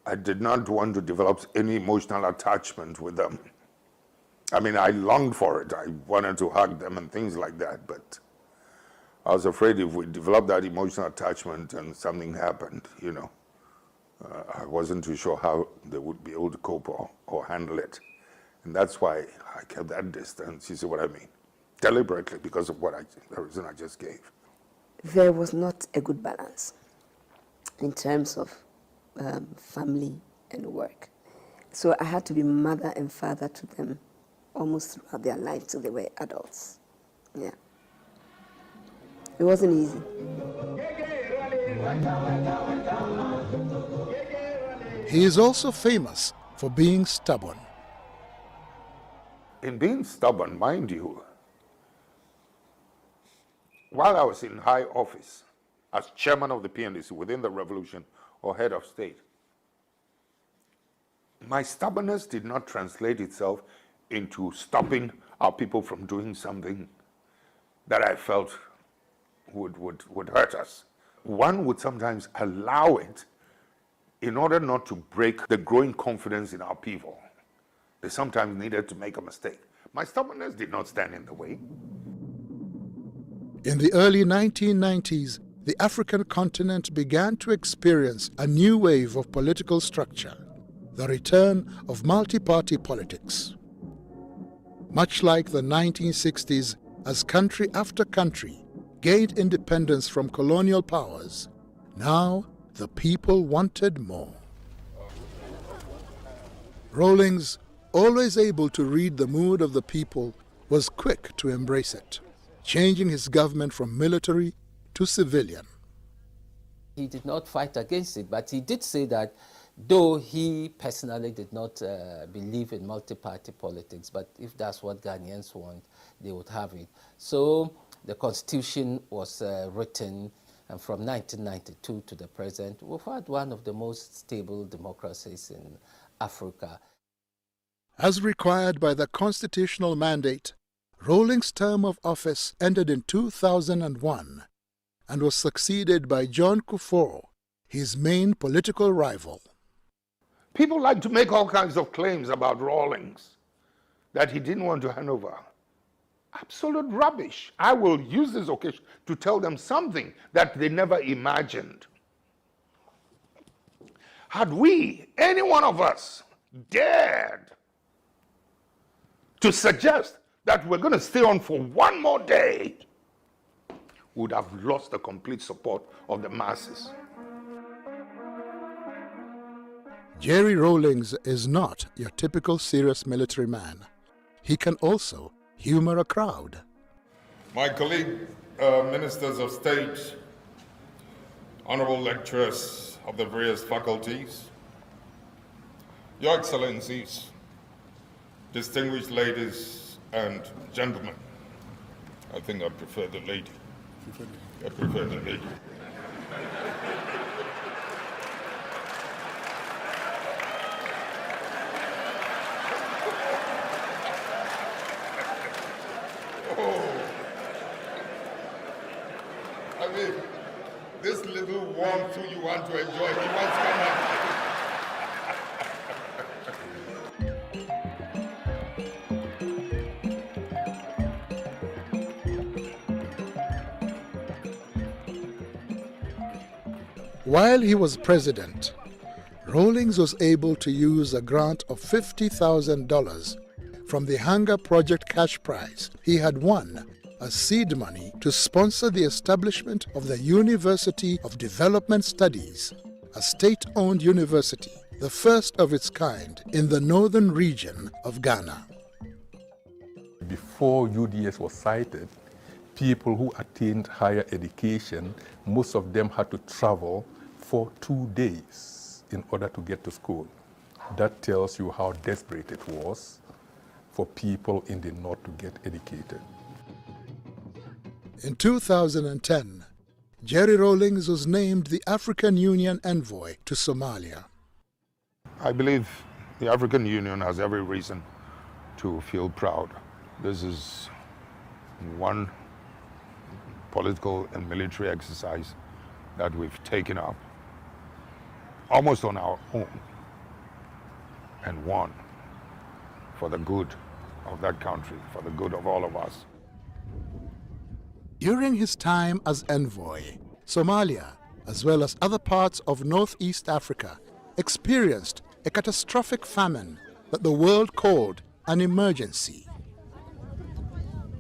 I did not want to develop any emotional attachment with them. I mean, I longed for it. I wanted to hug them and things like that, but I was afraid if we developed that emotional attachment and something happened, I wasn't too sure how they would be able to cope or handle it. And that's why I kept that distance, you see what I mean? Deliberately, because of the reason I just gave. There was not a good balance in terms of family and work. So I had to be mother and father to them almost throughout their life till they were adults. Yeah. It wasn't easy. He is also famous for being stubborn. In being stubborn, mind you, while I was in high office as chairman of the PNDC within the revolution or head of state, my stubbornness did not translate itself into stopping our people from doing something that I felt would hurt us. One would sometimes allow it in order not to break the growing confidence in our people. They sometimes needed to make a mistake. My stubbornness did not stand in the way. In the early 1990s, the African continent began to experience a new wave of political structure, the return of multi-party politics. Much like the 1960s, as country after country gained independence from colonial powers, now the people wanted more. Rawlings, always able to read the mood of the people, was quick to embrace it, changing his government from military to civilian. He did not fight against it, but he did say that though he personally did not believe in multi-party politics, but if that's what Ghanaians want, they would have it. So the constitution was written, and from 1992 to the present, we've had one of the most stable democracies in Africa. As required by the constitutional mandate, Rawlings' term of office ended in 2001 and was succeeded by John Kufuor, his main political rival. People like to make all kinds of claims about Rawlings, that he didn't want to hand over. Absolute rubbish. I will use this occasion to tell them something that they never imagined. Had we, any one of us, dared to suggest that we're going to stay on for one more day, we would have lost the complete support of the masses. Jerry Rawlings is not your typical serious military man. He can also humor a crowd. My colleague, ministers of state, honorable lecturers of the various faculties, your excellencies, distinguished ladies and gentlemen. I think I prefer the lady. I prefer the lady. I mean, this little warmth you want to enjoy, you must come up. While he was president, Rawlings was able to use a grant of $50,000 from the Hunger Project cash prize he had won as seed money to sponsor the establishment of the University of Development Studies, a state-owned university, the first of its kind in the northern region of Ghana. before UDS was cited, people who attained higher education, most of them had to travel for 2 days in order to get to school. That tells you how desperate it was for people in the north to get educated. In 2010, Jerry Rawlings was named the African Union envoy to Somalia. I believe the African Union has every reason to feel proud. This is one political and military exercise that we've taken up almost on our own and won for the good of that country, for the good of all of us. During his time as envoy, Somalia, as well as other parts of Northeast Africa, experienced a catastrophic famine that the world called an emergency.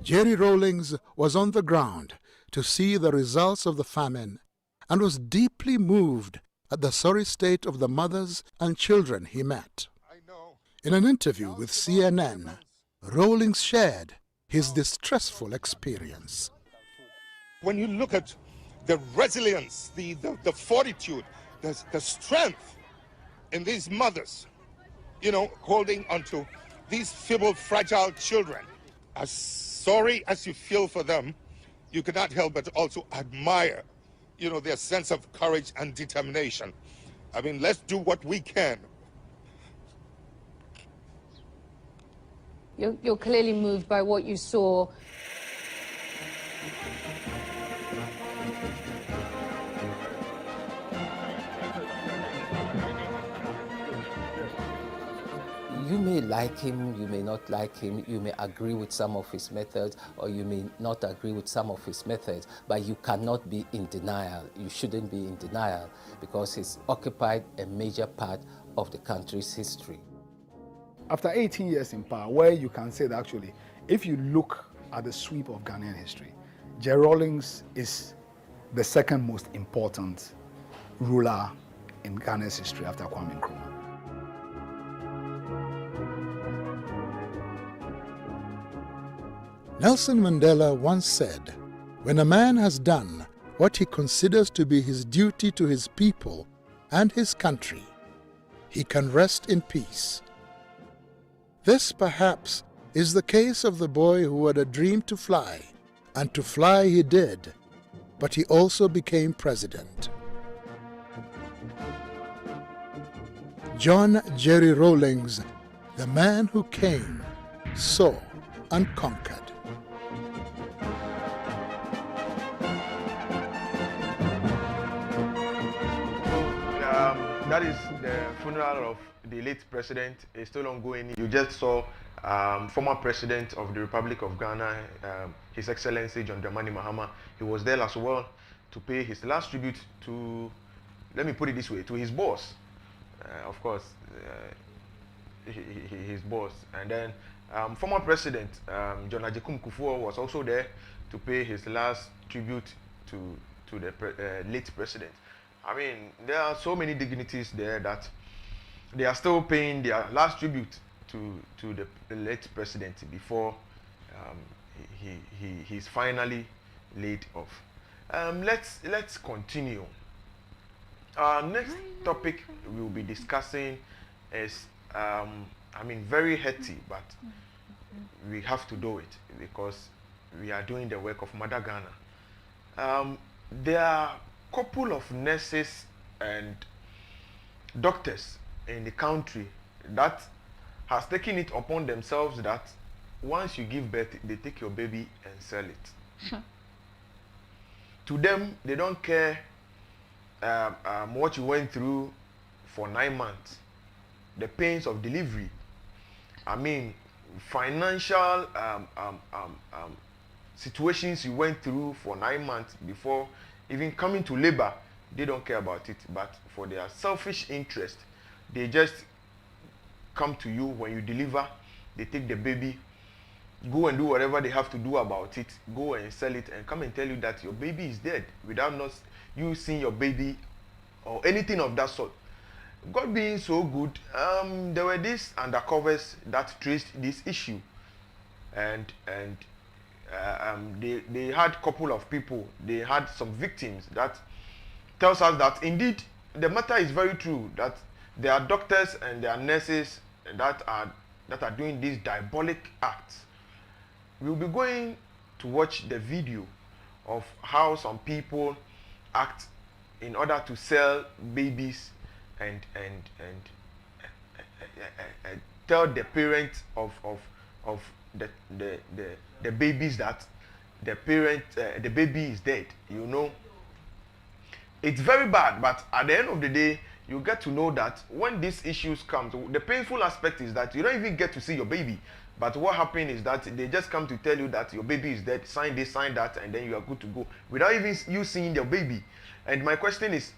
Jerry Rawlings was on the ground to see the results of the famine and was deeply moved at the sorry state of the mothers and children he met. In an interview with CNN, Rawlings shared his distressful experience. When you look at the resilience, the fortitude, the strength in these mothers, you know, holding onto these feeble, fragile children, as sorry as you feel for them, you cannot help but also admire, you know, their sense of courage and determination. I mean, let's do what we can. You're clearly moved by what you saw. You may like him, you may not like him, you may agree with some of his methods, or you may not agree with some of his methods, but you cannot be in denial. You shouldn't be in denial because he's occupied a major part of the country's history. After 18 years in power, where you can say that actually, if you look at the sweep of Ghanaian history, Jerry Rawlings is the second most important ruler in Ghana's history after Kwame Nkrumah. Nelson Mandela once said, "When a man has done what he considers to be his duty to his people and his country, he can rest in peace." This, perhaps, is the case of the boy who had a dream to fly, and to fly he did, but he also became president. John Jerry Rawlings, the man who came, saw, and conquered. That is the funeral of the late president. It's still ongoing. You just saw former president of the Republic of Ghana, His Excellency John Dramani Mahama. He was there as well to pay his last tribute to, let me put it this way, to his boss. Of course, his boss. And then former president John Agyekum Kufuor was also there to pay his last tribute to the late president. I mean, there are so many dignitaries there that they are still paying their last tribute to the late president before he's finally laid off. Let's continue. Our next topic we'll be discussing is I mean, very heady, but we have to do it because we are doing the work of Mother Ghana. There are couple of nurses and doctors in the country that has taken it upon themselves that once you give birth, they take your baby and sell it. To them, they don't care what you went through for 9 months, the pains of delivery. I mean, financial situations you went through for 9 months before even coming to labor, they don't care about it. But for their selfish interest, they just come to you when you deliver, they take the baby, go and do whatever they have to do about it, go and sell it, and come and tell you that your baby is dead without not you seeing your baby or anything of that sort. God being so good, there were these undercovers that traced this issue. and they had a couple of people, they had some victims. That tells us that indeed the matter is very true, that there are doctors and there are nurses that are doing these diabolic acts. We'll be going to watch the video of how some people act in order to sell babies and tell the parents of the babies that the baby is dead. You know, it's very bad, but at the end of the day, you get to know that when these issues come, the painful aspect is that you don't even get to see your baby. But what happened is that they just come to tell you that your baby is dead, sign this, sign that, and then you are good to go without even you seeing your baby. And my question is,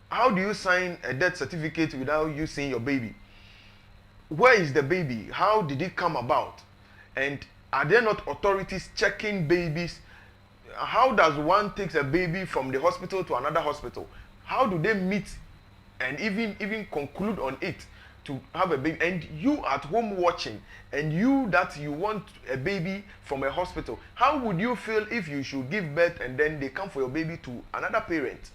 how do you sign a death certificate without you seeing your baby? Where is the baby? How did it come about? And are there not authorities checking babies? How does one take a baby from the hospital to another hospital? How do they meet and even conclude on it to have a baby? And you at home watching, and you that you want a baby from a hospital, how would you feel if you should give birth and then they come for your baby to another parent?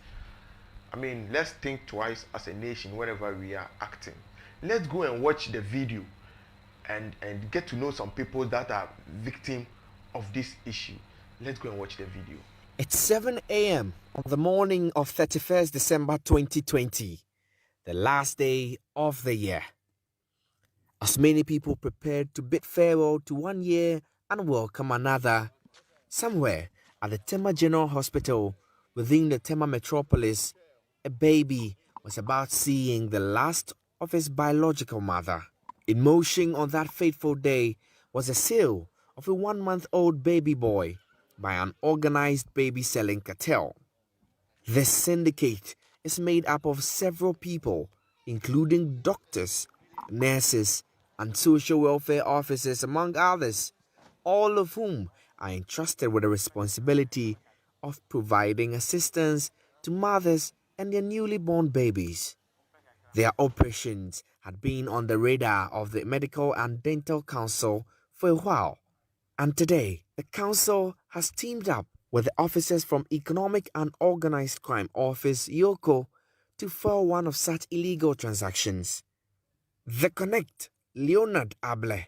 I mean, let's think twice as a nation wherever we are acting. Let's go and watch the video and get to know some people that are victim of this issue. Let's go and watch the video. It's 7 a.m. on the morning of 31st December 2020, the last day of the year. As many people prepared to bid farewell to one year and welcome another, somewhere at the Tema General Hospital within the Tema metropolis, a baby was about seeing the last of his biological mother. In motion on that fateful day was the sale of a 1-month-old baby boy by an organized baby selling cartel. This syndicate is made up of several people, including doctors, nurses, and social welfare officers, among others, all of whom are entrusted with the responsibility of providing assistance to mothers and their newly born babies. Their operations had been on the radar of the Medical and Dental Council for a while, and today the council has teamed up with the officers from Economic and Organized Crime Office (EOCO) to foil one of such illegal transactions. The Connect, Leonard Able,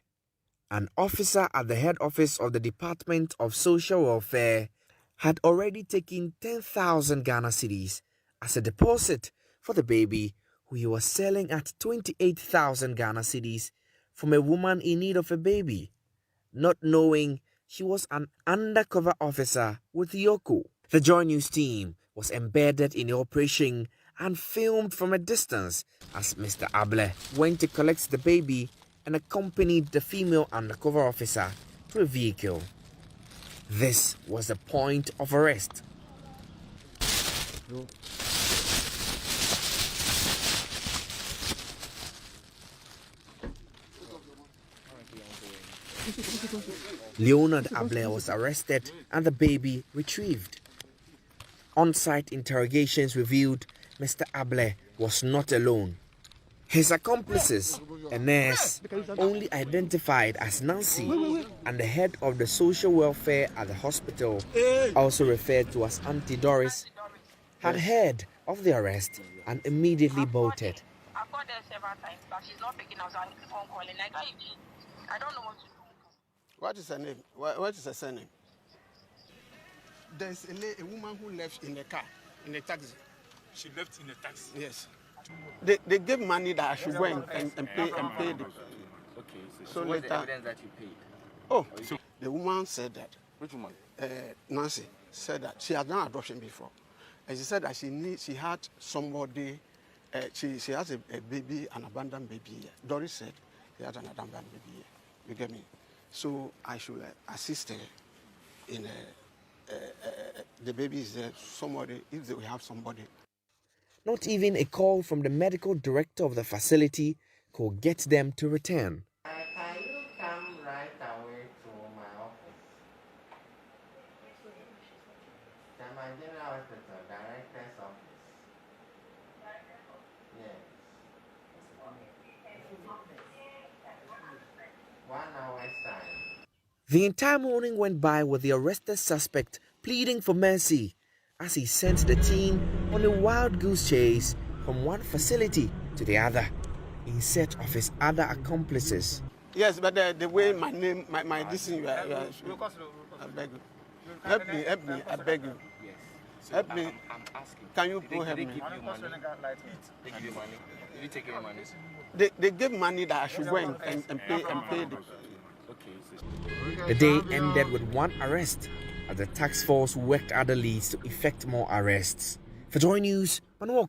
an officer at the head office of the Department of Social Welfare, had already taken 10,000 Ghana cedis as a deposit for the baby, who he was selling at 28,000 Ghana cedis from a woman in need of a baby, not knowing she was an undercover officer with Yoko. The Joy News team was embedded in the operation and filmed from a distance as Mr. Able went to collect the baby and accompanied the female undercover officer to a vehicle. This was the point of arrest. Leonard Able was arrested and the baby retrieved. On-site interrogations revealed Mr. Able was not alone. His accomplices, a nurse only identified as Nancy, and the head of the social welfare at the hospital, also referred to as Auntie Doris, had heard of the arrest and immediately bolted. I've called her several times, but she's not picking up, so I'm phone calling. I don't know what to do. What is her name? What is her surname? There's a woman who left in the car, in the taxi. She left in the taxi? Yes. They gave money that I should go and pay the. Okay. So what's later. the evidence that you paid? Oh, so the woman said that. Which woman? Nancy said that she had done adoption before, and she said that she had somebody. She has a baby, an abandoned baby here. Doris said she had an abandoned baby here. You get me? So I should assist her in the baby is there. Somebody, if they have somebody. Not even a call from the medical director of the facility could get them to return. Can you come right away to my office? My general hospital, director's office. Yes. 1 hour's time. The entire morning went by with the arrested suspect pleading for mercy as he sent the team on a wild goose chase from one facility to the other in search of his other accomplices. Yes, but the way my name, my this thing, I beg you. Help me, I beg you. Help me. I'm asking. Can you go help me? They give you money. They give you money. Did you take any money? They gave money that I should go and pay the. The day ended with one arrest as the task force worked other leads to effect more arrests. For Joy News, Manuel.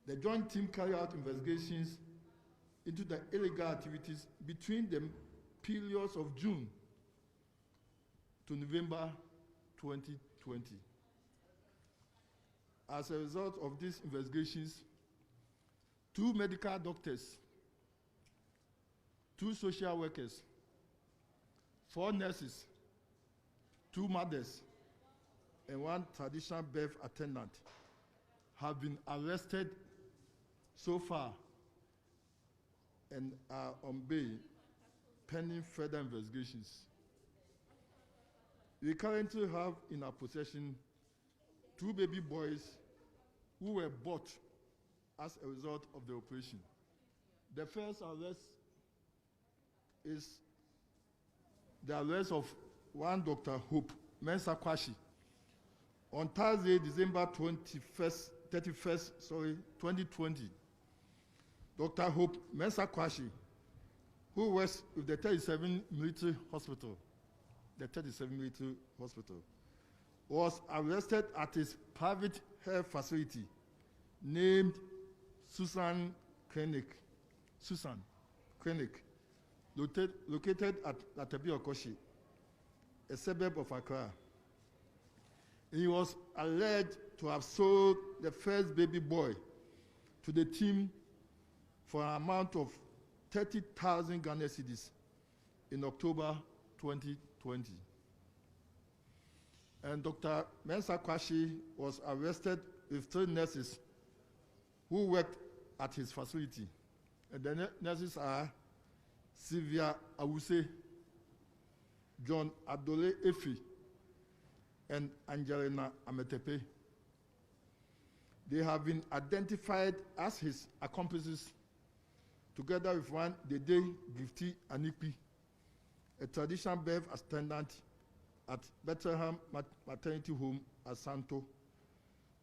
The joint team carried out investigations into the illegal activities between the periods of June to November 2020. As a result of these investigations, 2 medical doctors, 2 social workers, 4 nurses, 2 mothers, and 1 traditional birth attendant have been arrested so far and are on bail pending further investigations. We currently have in our possession 2 baby boys who were bought as a result of the operation. The first arrest is the arrest of one Dr. Hope Mensah Kwasi on Thursday, December 31st, 2020. Dr. Hope Mensah Kwasi, who works with the 37 Military Hospital, was arrested at his private health facility named Susan Clinic, located at Latebi Okoshi, a suburb of Accra. He was alleged to have sold the first baby boy to the team for an amount of 30,000 Ghana cedis in October 2020. And Dr. Mensah Kwasi was arrested with 3 nurses who worked at his facility. And the nurses are Sylvia Awuse, John Adole Efi, and Angelina Ametepe. They have been identified as his accomplices together with one Dede Gifty Anipi, a traditional birth attendant at Bethlehem Maternity Home at Santo,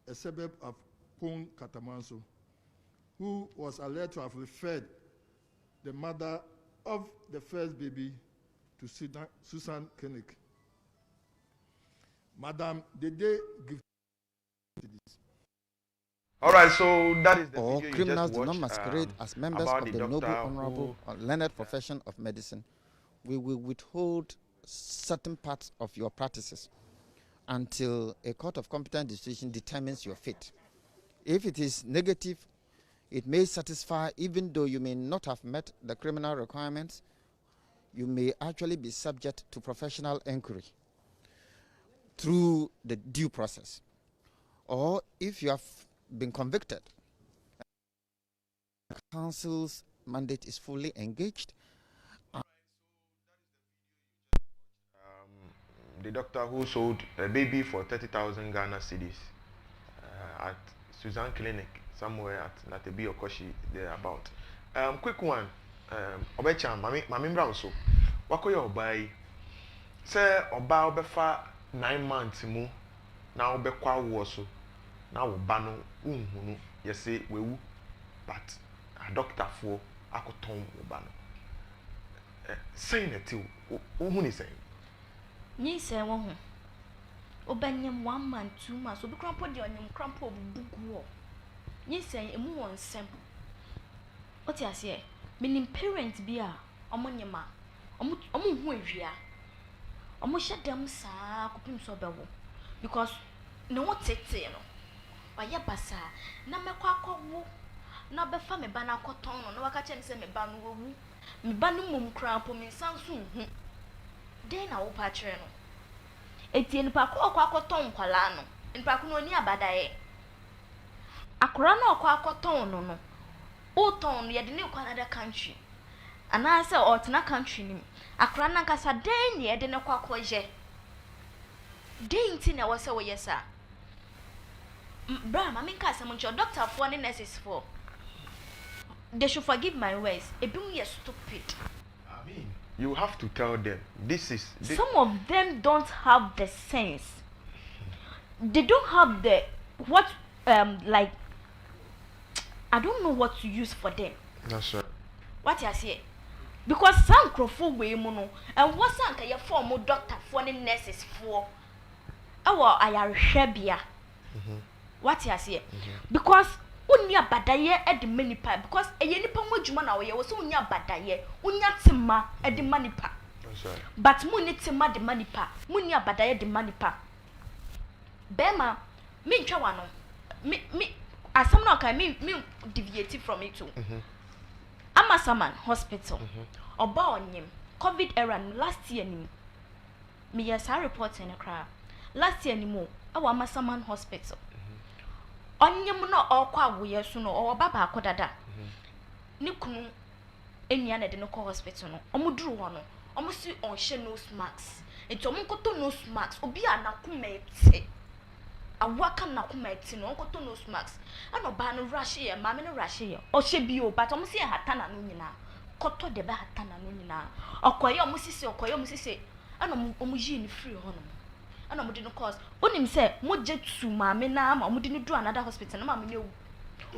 a suburb of Pong Katamanso, who was alleged to have referred the mother of the first baby to Susan Clinic. Madam Dede Gifty. All right, so that is the or video criminals you just do not watched, masquerade as members about of the doctor noble, honorable, who- or learned profession of medicine. We will withhold certain parts of your practices until a court of competent decision determines your fate. If it is negative, it may satisfy, even though you may not have met the criminal requirements, you may actually be subject to professional inquiry through the due process. Or if you have been convicted, council's mandate is fully engaged. The doctor who sold a baby for 30,000 Ghana cedis at Suzanne Clinic, somewhere at Natebi Okoshi, thereabout. Quick one, Obecha, Mami Brownso, Wakoya Obai, say Oba Obefa 9 months mu, now Obekwa Woso, now Bano, yesi wewu, but a doctor for Akoton Obano. Saying it too, who is saying? Ni say won ho. Obanyam 1 month 2 months. Obi krampo de onyam krampo bugu wo. Ni say emu won sem. Oti ase minim parents bi a omonyema. Omo hu awia. Omo hyedam saa kopim so bewo. Because no what tete no. Waye basa na mekwa akwo na befa me ba na akoton no na waka che me say me ba no wu. Me ba no mum krampo me sanso hu. Den na wo pa kire no etie nipa ko akoton kwala no nipa ko no ni abadaye akora na akoton no o ton ye de ne kwa another country And I say or tena country nim. Akra na kasa den ye de ne kwa kwaje. Den ti na wose wo yesa. Bra, mama nka asem ncho doctor for ne nurses for. They should forgive my words. Ebim ye stupid. I mean, you have to tell them this. Some of them don't have the sense. They don't have the what like I don't know what to use for them. That's right. What you say? Because some crofo way mono and what some can you form doctor for the nurses for our ayarhwebia. What you say? Because unya badaye e de manipa because eye nipa mo djuma na wo ye wo so unya badaye unya tema e de manipa. That's right. But mu ni tema de manipa munya badaye de manipa. Bema me ntwa wa no me asam no kan me deviate from it too. Amasaman hospital oba onyem covid era last year ni me yes I report in a cry last year ni mo awa Amasaman hospital onyem no okwa awoye so no oba ba akodada ni kunu enua na de no hospital no omuduru ho no omusi on she nose mask enti omunkoto nose mask obi anakoma ete awaka nakoma ete no onkoto nose mask ana ba no rush ye ma me no rush ye o she bi o but omusi e hata na no nyina koto de ba hata na no nyina okoye omusi se ana omuji ni free ho no ana mo de no cause onim se mo je tu ma me na ma mo de no do another hospital na ma me no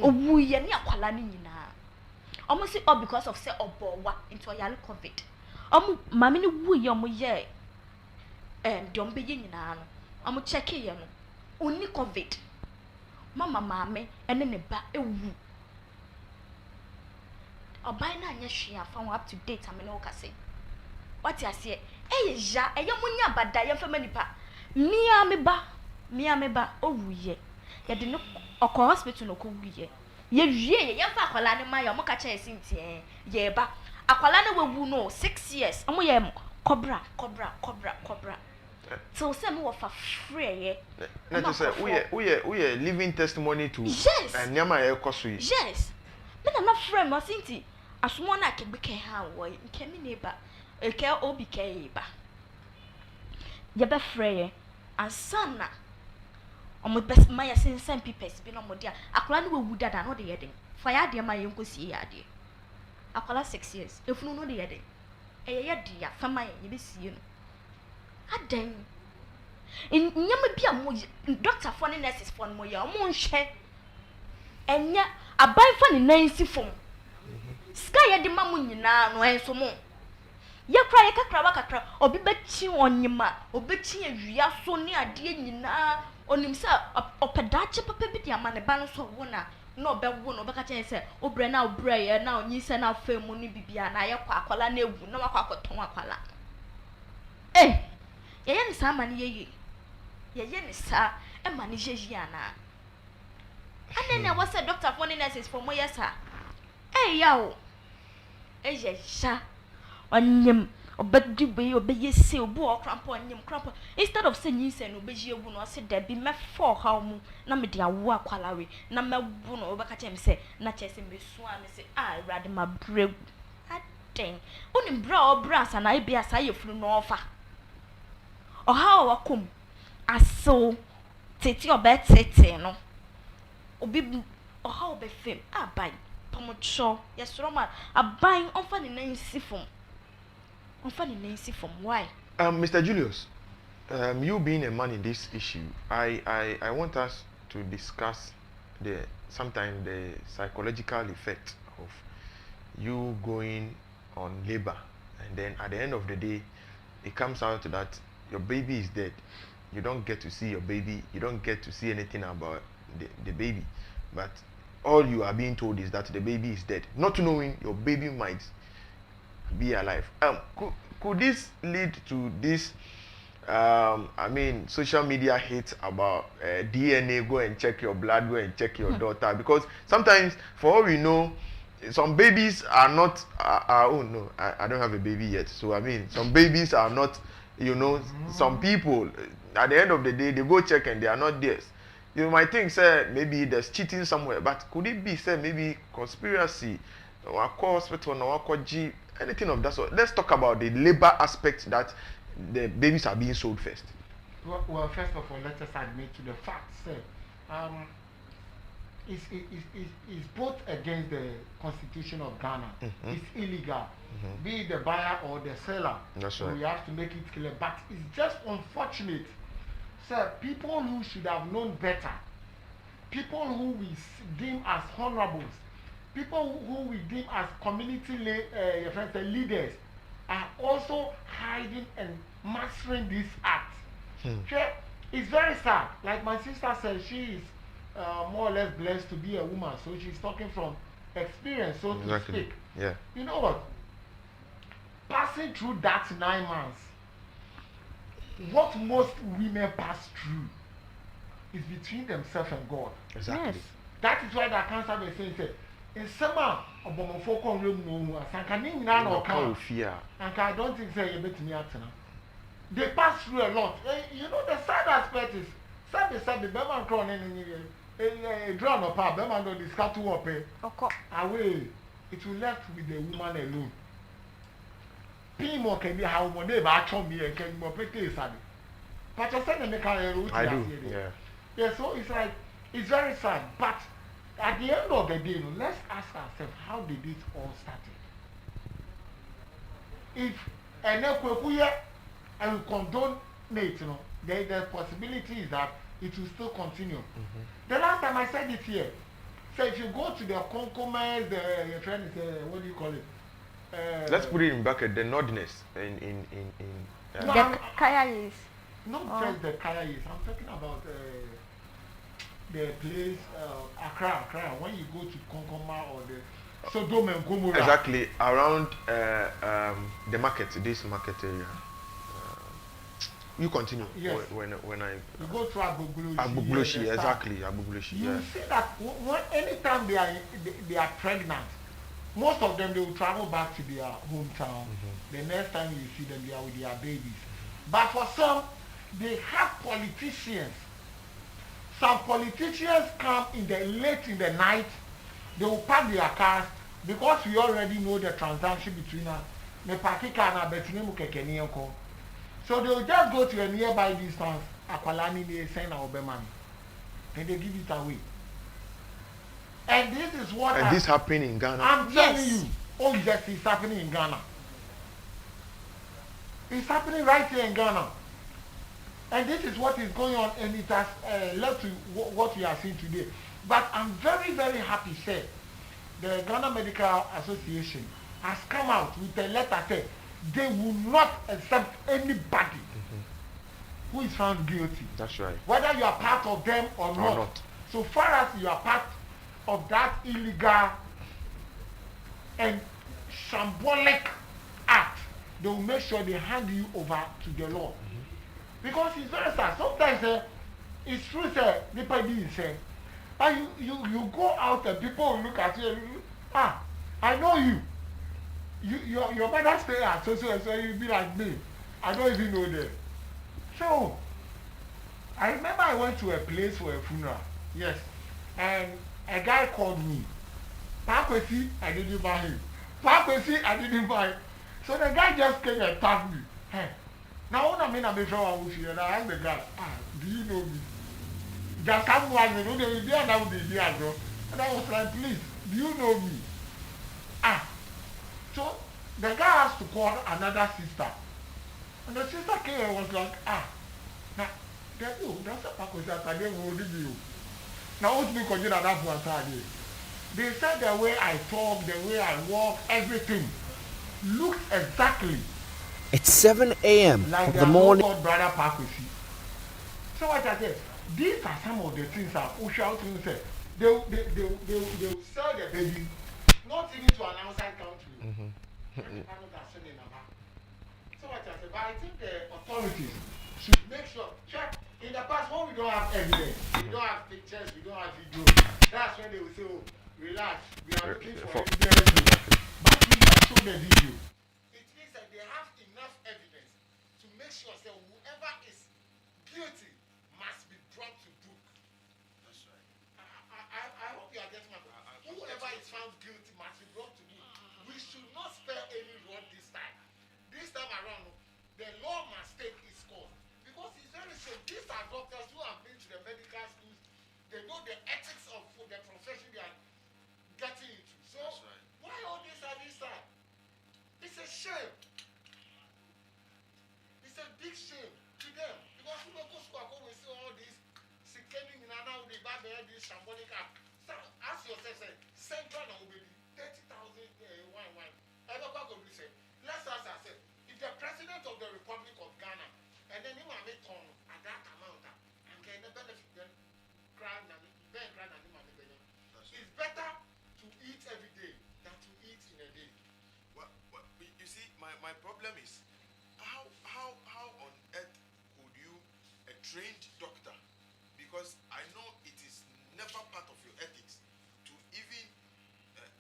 owu ye ne akwala ni nyina omusi all because of say obowa into yale covid ma me no wu ye omo ye de ombe ye nyina no omo check ye no oni covid mama maame ene ne ba ewu obai na anya hwe afa up to date amene wo kase what you say ja eye munya bada ye fa manipa mia me ba owuye ye de no okọ hospital no ko wuye ye wie ye fa akwala ne ma ye mo ka cha esintie ye ba akwala ne wewu no 6 years omo ye cobra so say me wo fa free ye na to say we living testimony to yes nyama ye koso yi yes me na frame o sinti asomo na kebeke ha wo nke me ne ba eke obi ke ba ye be free ansana omo best my sense papers bi no mo dia akola ne wewu dada no de ye den fa ya de ma ye nkosi ya de akola 6 years efunu no de ye den eye ye de ya fa ma ye be sie no adan nyama bia mo doctor for ne nurses for mo ya mo nhwe enya aban fa ne nansi fom sky ye de ma mo nyina no enso mo ye kra ye kakra ba kakra obi bechi onyima obechi awia so ne ade nyina onim sa opedache papa bi de ama ne ba no so wo na obewo no obeka chen se obre na obre ye na onyi se na afemu ni bibia na ye kwa akwala na ewu na wakwa akoton akwala ye ni sa mani ye ni sa e mani jeji ana anene was a doctor for nurses for mo yesa yawo ye sha onyem obedi be obeyese obu okrampo onyem krampo instead of saying yin say no obeji ewu no se da bi me for how mu na me de awo akwalawe na mebu no obeka chem say na chese me su ame say rade ma bregu aden oni bra obra sa na e bia sa ye furu no ofa oha wakom aso tete obetete no obi oha obefem abai pomocho yesroma abai onfa ni nansi fom why Mr. Julius, you being a man in this issue, I want us to discuss sometimes the psychological effect of you going on labor, and then at the end of the day it comes out that your baby is dead. You don't get to see your baby, you don't get to see anything about the baby, but all you are being told is that the baby is dead, not knowing your baby might be alive. Could this lead to this social media hate about DNA, go and check your blood, go and check your daughter? Because sometimes, for all we know, some babies are not oh no, I don't have a baby yet, so some babies are not, some people at the end of the day they go check and they are not theirs. You might think, say, maybe there's cheating somewhere, but could it be, say, maybe conspiracy, or hospital, or anything of that sort. Let's talk about the labor aspect that the babies are being sold first. Well, first of all, let us admit to the fact, sir. It's both against the constitution of Ghana. It's illegal. Be it the buyer or the seller. That's so right. we have to make it clear. But it's just unfortunate. Sir, people who should have known better, people who we deem as honorables, people who we deem as community leaders are also hiding and mastering this act. It's very sad. Like my sister said, she is more or less blessed to be a woman, so she's talking from experience, so to speak. Yeah. You know what? Passing through that 9 months, what most women pass through is between themselves and God. Exactly. Yes. That is why the cancer was saying, in summer, Obomofoko room no Sankani na oka. And I don't think say you bet me at now. They pass through a lot. You know the sad aspect is sabi Berman crown a drown of power, Berman do discard to up away. It will left with the woman alone. Pimo can be how one day back on me and can more pretty sad. But I said I do. Yeah. Yeah, so it's like it's very sad. But at the end of the day, let's ask ourselves, how did it all started? If and we condone it, the possibility is that it will still continue. The last time I said it here, so if you go to the Concomas, your friend is what do you call it? Let's put it in bracket, the nordness in the Kaya is. Not just the Kaya is. I'm talking about the place Accra. When you go to Konkoma or the Sodom and Gomorrah. Exactly, around the market, this market area. You continue. Yes. When I you go to Agbogloshi, exactly, Agbogloshi. You see that anytime they are pregnant, most of them they will travel back to their hometown. The next time you see them, they are with their babies. But for some, they have politicians. Some politicians come late in the night. They will park their cars because we already know the transaction between us. So they will just go to a nearby distance, Akwalani, they send our money, and they give it away. And this is what. And this happening in Ghana. I'm telling you, yes, it's happening in Ghana. It's happening right here in Ghana. And this is what is going on, and it has led to what we are seeing today. But I'm very, very happy, sir. The Ghana Medical Association has come out with a letter saying they will not accept anybody who is found guilty. That's right. Whether you are part of them or not. So far as you are part of that illegal and shambolic act, they will make sure they hand you over to the law. Because it's very sad. Sometimes it's true, sir, but you go out and people will look at you and I know you. Your mother stay at so you be like me. I don't even know them. So I remember I went to a place for a funeral. Yes. And a guy called me. Pakwesi, I didn't buy him. Pakwesi, I didn't buy him. So the guy just came and tapped me. Hey. Now when I'm in sure and I asked the guy, do you know me? Just come one minute, they will be and I will be there. And I was like, please, do you know me? So the guy has to call another sister. And the sister came and was like, now that's a Pakwesi I didn't hold you. Now what's me consider that for Saturday? They said the way I talk, the way I walk, everything looks exactly. It's 7 a.m. Like of the morning. Brother Pakwesi. So what I said, these are some of the things that Usha will say. They'll sell the baby, not even to an outside country. So what I said, but I think the authorities should make sure. Check. In the past, when we don't have evidence, we don't have pictures, we don't have video, that's when they will say, relax, we are looking for evidence. But we don't show the video. It means that they have enough evidence to make sure that whoever is guilty must be brought to book. That's right. I hope you are getting my point. Whoever is found guilty must be brought to book. We should not spare any shame. It's a big shame to them because we go school, we see all this sickening in now the bad this shambolic app. So ask yourself, say, Central now will be 30,000 one. Ever go to say, let's ask ourselves, if the president of the Republic of Ghana and then you make on at that amount and can the benefit then grand and it's better to eat every day than to eat in a day. Well, you see, my problem is how on earth could you, a trained doctor, because I know it is never part of your ethics to even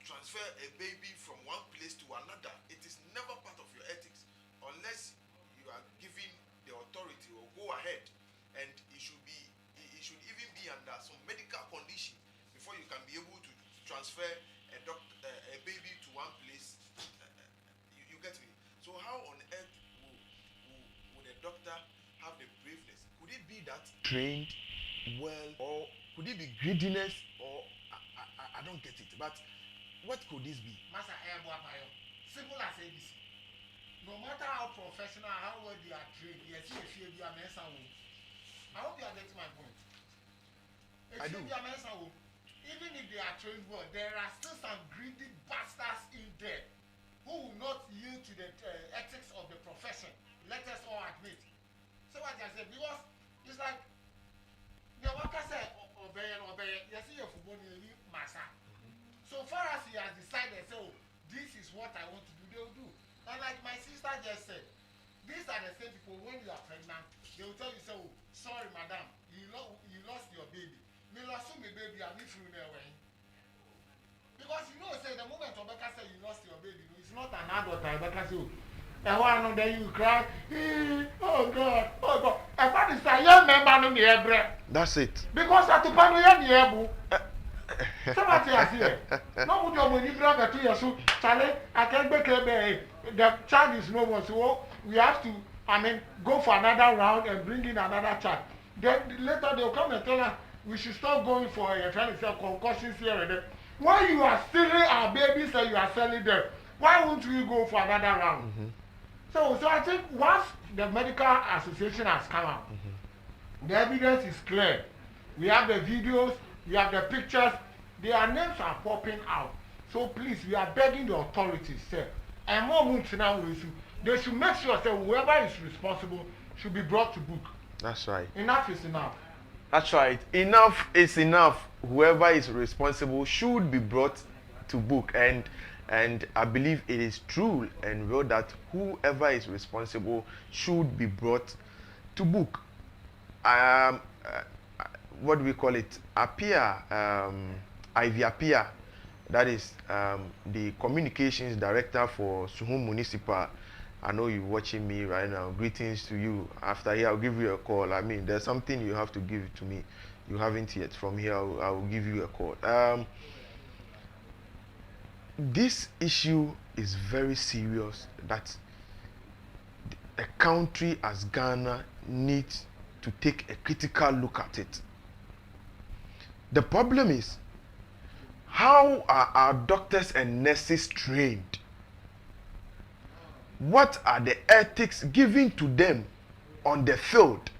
transfer a baby from one place to another. It is never part of your ethics unless you are given the authority or go ahead, and it should even be under some medical condition before you can be able to transfer a baby to one place. You get me? So how on earth would a doctor have the braveness? Could it be that trained well, or could it be greediness, or I don't get it. But what could this be? Master simple as ABC. No matter how professional, how well you are trained, yes, if you are mensa. I hope you are getting my point. I do. Even if they are trained well, there are still some greedy bastards in there who will not yield to the ethics of the profession. Let us all admit. So what I said, because it's like the worker said, obey, you see your football massa. So far as he has decided, so this is what I want to do, they will do. And like my sister just said, these are the same people when you are pregnant, they will tell you, so sorry, madam, you lost your baby. Me lost my baby, I'm not through there. Because you know, say the moment Rebecca said you lost your baby, it's not an adult. Rebecca said, and one of them you cry, oh God. And that is a young member in the air. That's it. Because at the pan we are the somebody has here. No would you when you grab a 2 years old, Charlie, I can't make the child is no more, so we have to, go for another round and bring in another child. Then later they'll come and tell us we should stop going for a trying to sell concussions here and there. Why you are stealing our babies and you are selling them? Why won't we go for another round? Mm-hmm. So I think once the medical association has come out, the evidence is clear. We have the videos, we have the pictures, their names are popping out. So please, we are begging the authorities, sir, and more now they should make sure that whoever is responsible should be brought to book. That's right. Enough is enough. That's right. Enough is enough. Whoever is responsible should be brought to book. And I believe it is true and real that whoever is responsible should be brought to book. What do we call it? Apia, Ivy Apia, that is the communications director for Suhum Municipal. I know you're watching me right now. Greetings to you. After here, I'll give you a call. There's something you have to give to me. You haven't yet. From here, I will give you a call. This issue is very serious that a country as Ghana needs to take a critical look at it. The problem is, how are our doctors and nurses trained? What are the ethics given to them on the field?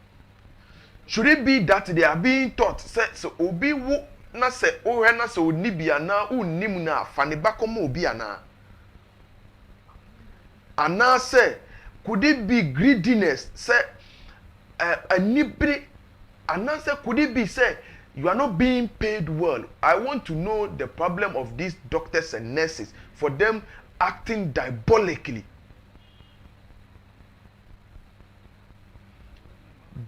Should it be that they are being taught, so obi wo na se o he na se oni bia na unnim na afane bakomo obi ana? Ana say, could it be greediness? Say anibri, ana say, could it be say you are not being paid well? I want to know the problem of these doctors and nurses for them acting diabolically.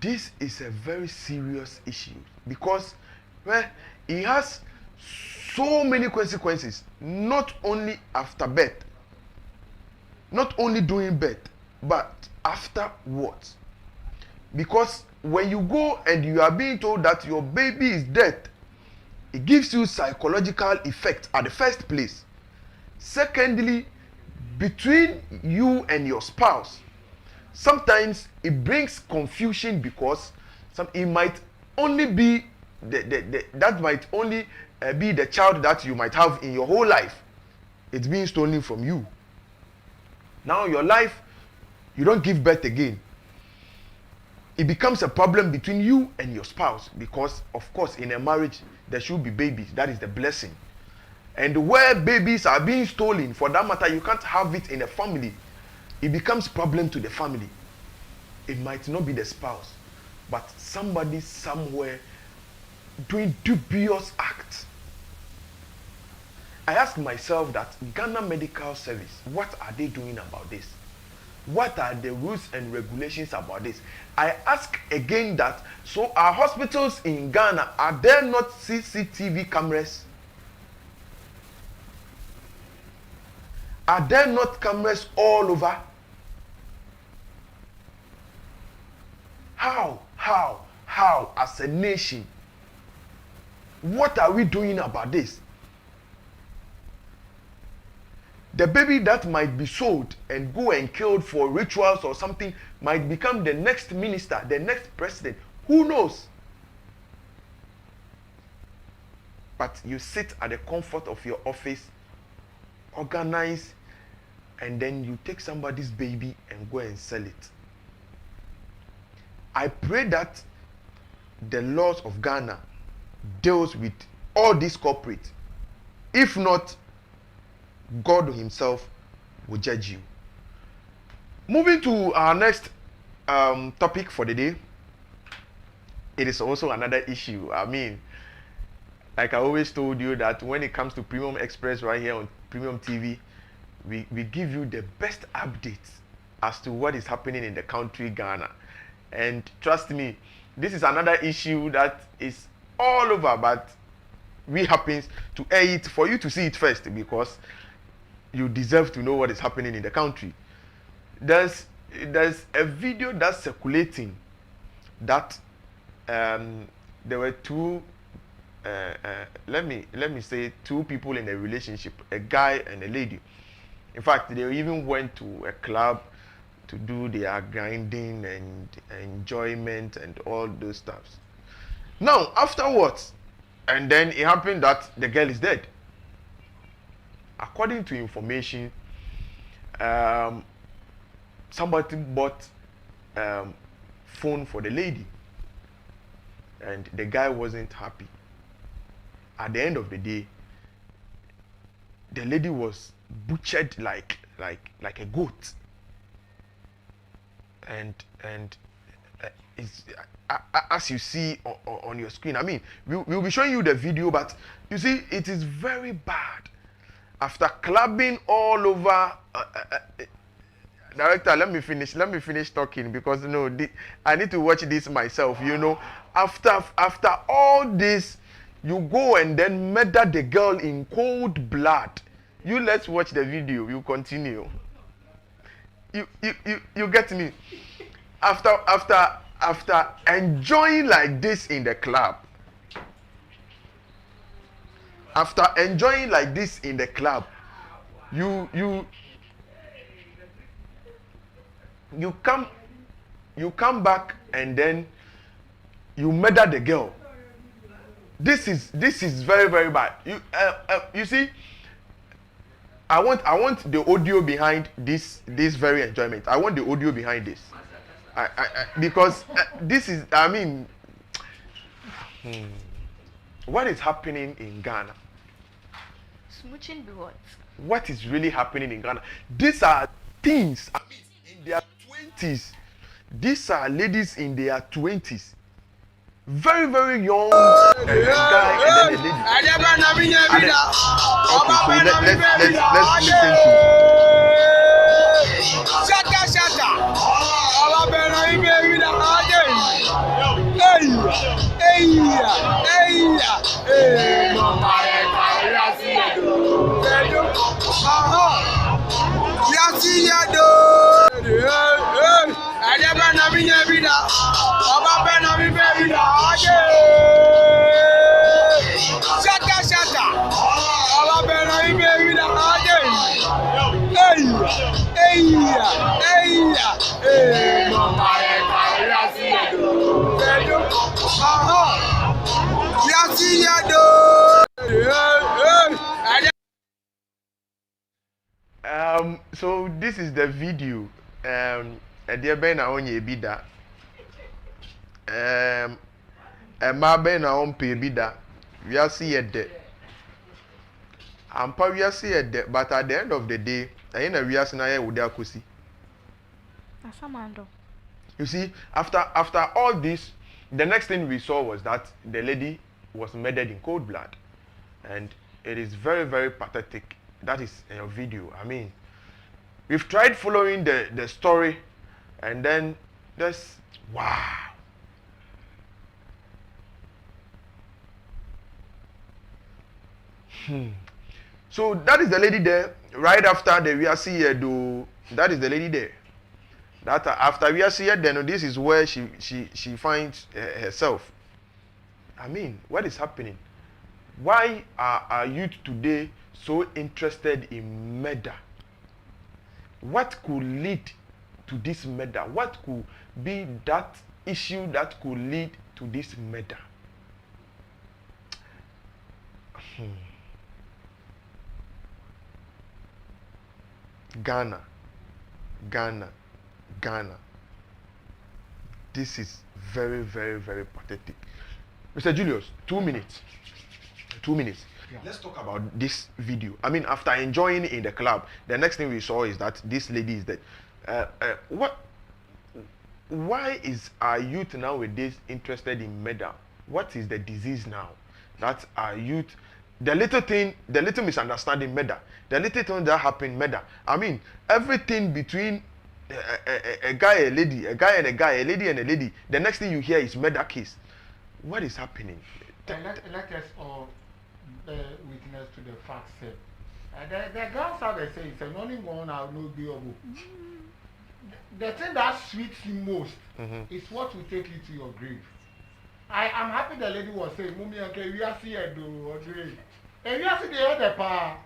This is a very serious issue because it has so many consequences, not only after birth, not only during birth, but afterwards. Because when you go and you are being told that your baby is dead, it gives you psychological effect at the first place. Secondly, between you and your spouse, sometimes it brings confusion because it might only be that might only be the child that you might have in your whole life. It's being stolen from you. Now your life, you don't give birth again. It becomes a problem between you and your spouse because, of course, in a marriage, there should be babies. That is the blessing. And where babies are being stolen, for that matter, you can't have it in a family. It becomes problem to the family. It might not be the spouse, but somebody somewhere doing dubious acts. I ask myself that Ghana Medical Service, what are they doing about this? What are the rules and regulations about this? I ask again that, so our hospitals in Ghana, are there not CCTV cameras? Are there not cameras all over? How, as a nation, what are we doing about this? The baby that might be sold and go and killed for rituals or something might become the next minister, the next president. Who knows? But you sit at the comfort of your office, organize, and then you take somebody's baby and go and sell it. I pray that the laws of Ghana deals with all these corporates. If not, God himself will judge you. Moving to our next topic for the day. It is also another issue. I mean, like I always told you that when it comes to Premium Express right here on Premium TV, we give you the best updates as to what is happening in the country Ghana. And trust me, this is another issue that is all over, but we happen to air it for you to see it first because you deserve to know what is happening in the country. There's a video that's circulating that there were two let me say two people in a relationship, a guy and a lady. In fact, they even went to a club to do their grinding and enjoyment and all those stuffs. Now, afterwards, and then it happened that the girl is dead. According to information, somebody bought phone for the lady, and the guy wasn't happy. At the end of the day, the lady was butchered like a goat. And it's, as you see on your screen, I mean, we'll be showing you the video, but you see, it is very bad. After clubbing all over, director, let me finish talking because I need to watch this myself. You know, after all this, you go and then murder the girl in cold blood. Let's watch the video. You continue. You get me? After enjoying like this in the club, you come back and then you murder the girl. This is very, very bad. You see, I want the audio behind this very enjoyment. I want the audio behind this. Because this is, I mean, what is happening in Ghana? Smooching be what? What is really happening in Ghana? These are teens, I mean, in their 20s. These are ladies in their 20s. Very, very young guy and then a lady. Okay, so let's listen to. So this is the video. Dear Ben Aonye Bida. Ma Ben Aon Pe Bida. We are see it there. We are see it there. But at the end of the day, I ain't a we are seeing I would have kusi. You see, after all this, the next thing we saw was that the lady was murdered in cold blood, and it is very, very pathetic. That is in a video. I mean, we've tried following the story, and then there's wow. So that is the lady there. Right after the VRC do that is the lady there. That after VRC then this is where she finds herself. I mean, what is happening? Why are youth today so interested in murder? What could lead to this murder? What could be that issue that could lead to this murder? Ghana. This is very, very, very pathetic. Mr. Julius, 2 minutes. 2 minutes. Yeah. Let's talk about this video. I mean, after enjoying it in the club, the next thing we saw is that this lady is dead. Why is our youth nowadays interested in murder? What is the disease now? That our youth, the little misunderstanding, murder. The little thing that happened, murder. I mean, everything between a guy, a lady, a guy and a guy, a lady and a lady. The next thing you hear is murder case. What is happening? Let us all witness to the facts. The girls have they say it's an only one I'll no be able. The thing that sweets you most is what will take you to your grave. I'm happy the lady was saying, Mummy, okay, we are seeing do or doing. And you are seeing the other part.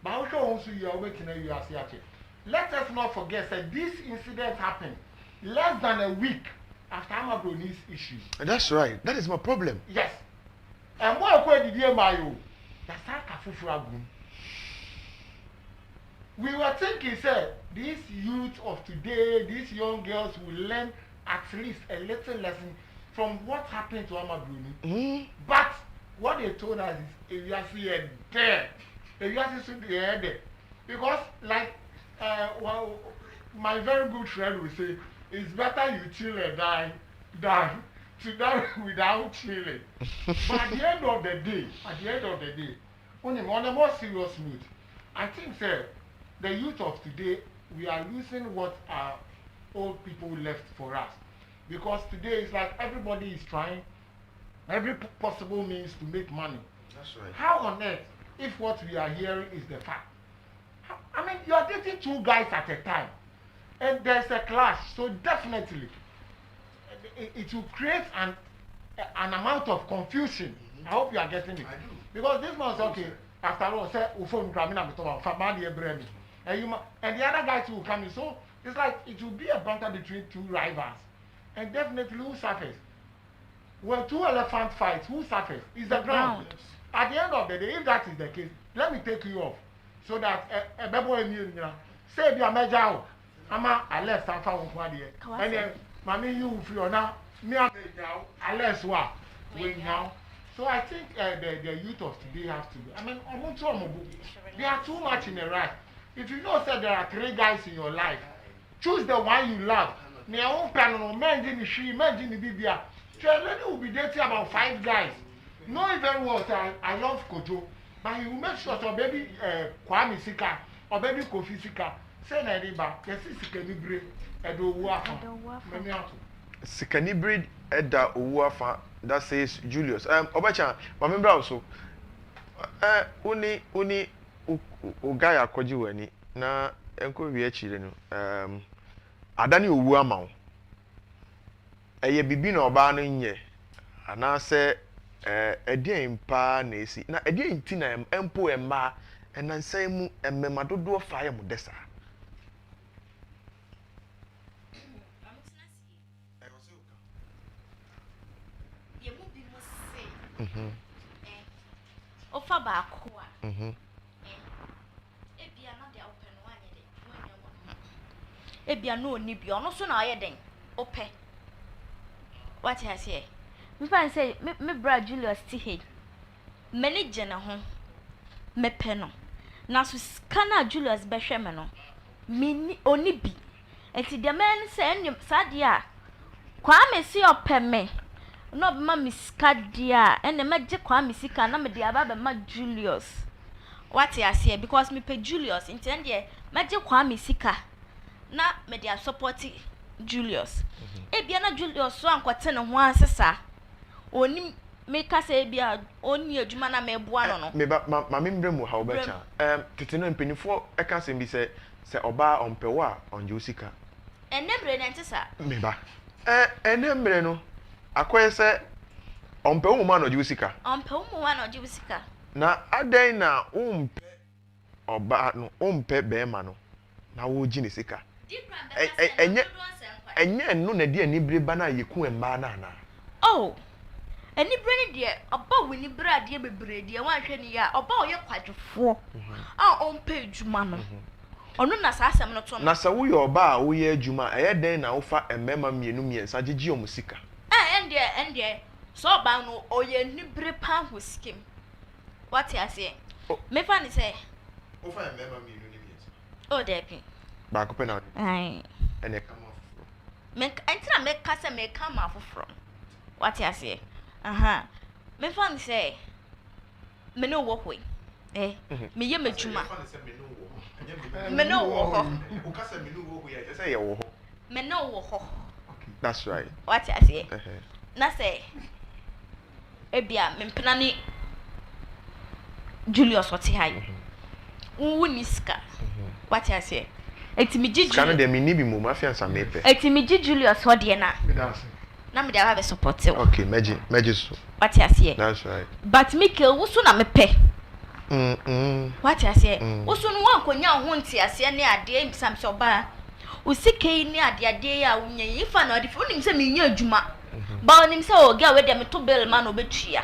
But also you are waiting and you are seeing. Let us not forget that this incident happened less than a week after Amabroni's issue. That's right. That is my problem. Yes. And what did you do? We were thinking, sir, these youth of today, these young girls will learn at least a little lesson from what happened to Amabroni. But what they told us is, if you are seeing there, if you are seeing there, because like my very good friend will say, it's better you chill and die than to die without chilling. But at the end of the day, on a more serious note, I think, sir, the youth of today, we are losing what our old people left for us. Because today it's like everybody is trying every possible means to make money. That's right. How on earth, if what we are hearing is the fact? I mean, you are dating 2 guys at a time, and there's a clash, so definitely it will create an amount of confusion. I hope you are getting it. Because this man says, okay, after all, say, and the other guys will come in. So it's like it will be a banter between 2 rivals. And definitely who suffers? When 2 elephants fight, who suffers? Is the ground. At the end of the day, if that is the case, let me take you off. So that a baby say be a major. I left some far one day. And then mommy you feel now me now unless what we now. So I think the youth of today have to be. I mean, they are too much in a rush. If you know that there are 3 guys in your life, choose the one you love. My own panel, men in the she, men in the Bibia. So a lady will be dating about 5 guys. Knowing very well that I love Kojo, but you make sure so baby Kwame Sika or baby Kofi Sika. Say na riba, yes Sikanibri Edo Wafa. Sikanibri Eda Wafa. That says Julius. Obacha, remember also. Uni Ugaya Koji weni na enko wie chire no. Adani owu ama wo. Eye bibi na oba no nye. Ana se edian pa na esi. Na edian ti na empo emma enansan mu emmema dodo fa ya mu desa. Ofa ba ko a. ebia no oni bi ono so na aye den ope what I say me fan say me bra Julius T many jena ho me pe no na so scanner Julius be hwe me no me oni bi enti the man say enyum sade a kwa me si ope me no be ma miska dia ene magye kwa misika na me dia ba ma Julius what I say because me pe Julius enti ende magye kwa misika na me dia support Julius ebia na Julius so ankwete ne ho asesa oni me ka say ebia oni adwuma na me boa no no me ba ma me mbremu ha obecha tete no mpenifo e ka se bi se oba ompewa onje usika enembre na ntesa me ba enembre no akoye se ompewo mu ma no onje usika ompewo mu wa no onje usika na adan na umpe oba no umpe be ma no na wo ji ne sika enye no na de anibre ba na yeku emba na na oh anibre ni de oba wini bra de bebre de wan hwe ni ya oba oye kwadwofo a ompe adwuma no ono na sa asem no to na sa wo ye oba a wo ye adwuma eye den na wo fa emema mienu miensa gigi o musika ende so oba no oye anibre pa ho skim what I say me fa ni say wo fa emema mienu ni miensa oh depi ba ko pe na ai ene kama me entra me kasa me kama foforo what I say aha me fan say me no wo hoi me ye madwuma me no wo ho o kasa me no wo hoi I say ye wo ho me no wo ho that's right what I say na say ebia me mpena ni Julius oti hai wo niska what I say etimi Julius kana de me ni bi mo ma fiansa me pe etimi Julius ho de na na me dey have support you okay meji so what I say that's right but Michael wo so na me pe what I say wo so no wan konya ho nti ase ne ade imsam so ba usikei ni ade ya unya ifa na ade fo nim se me nya adwuma ba onim se o ga we de me to bill man obetua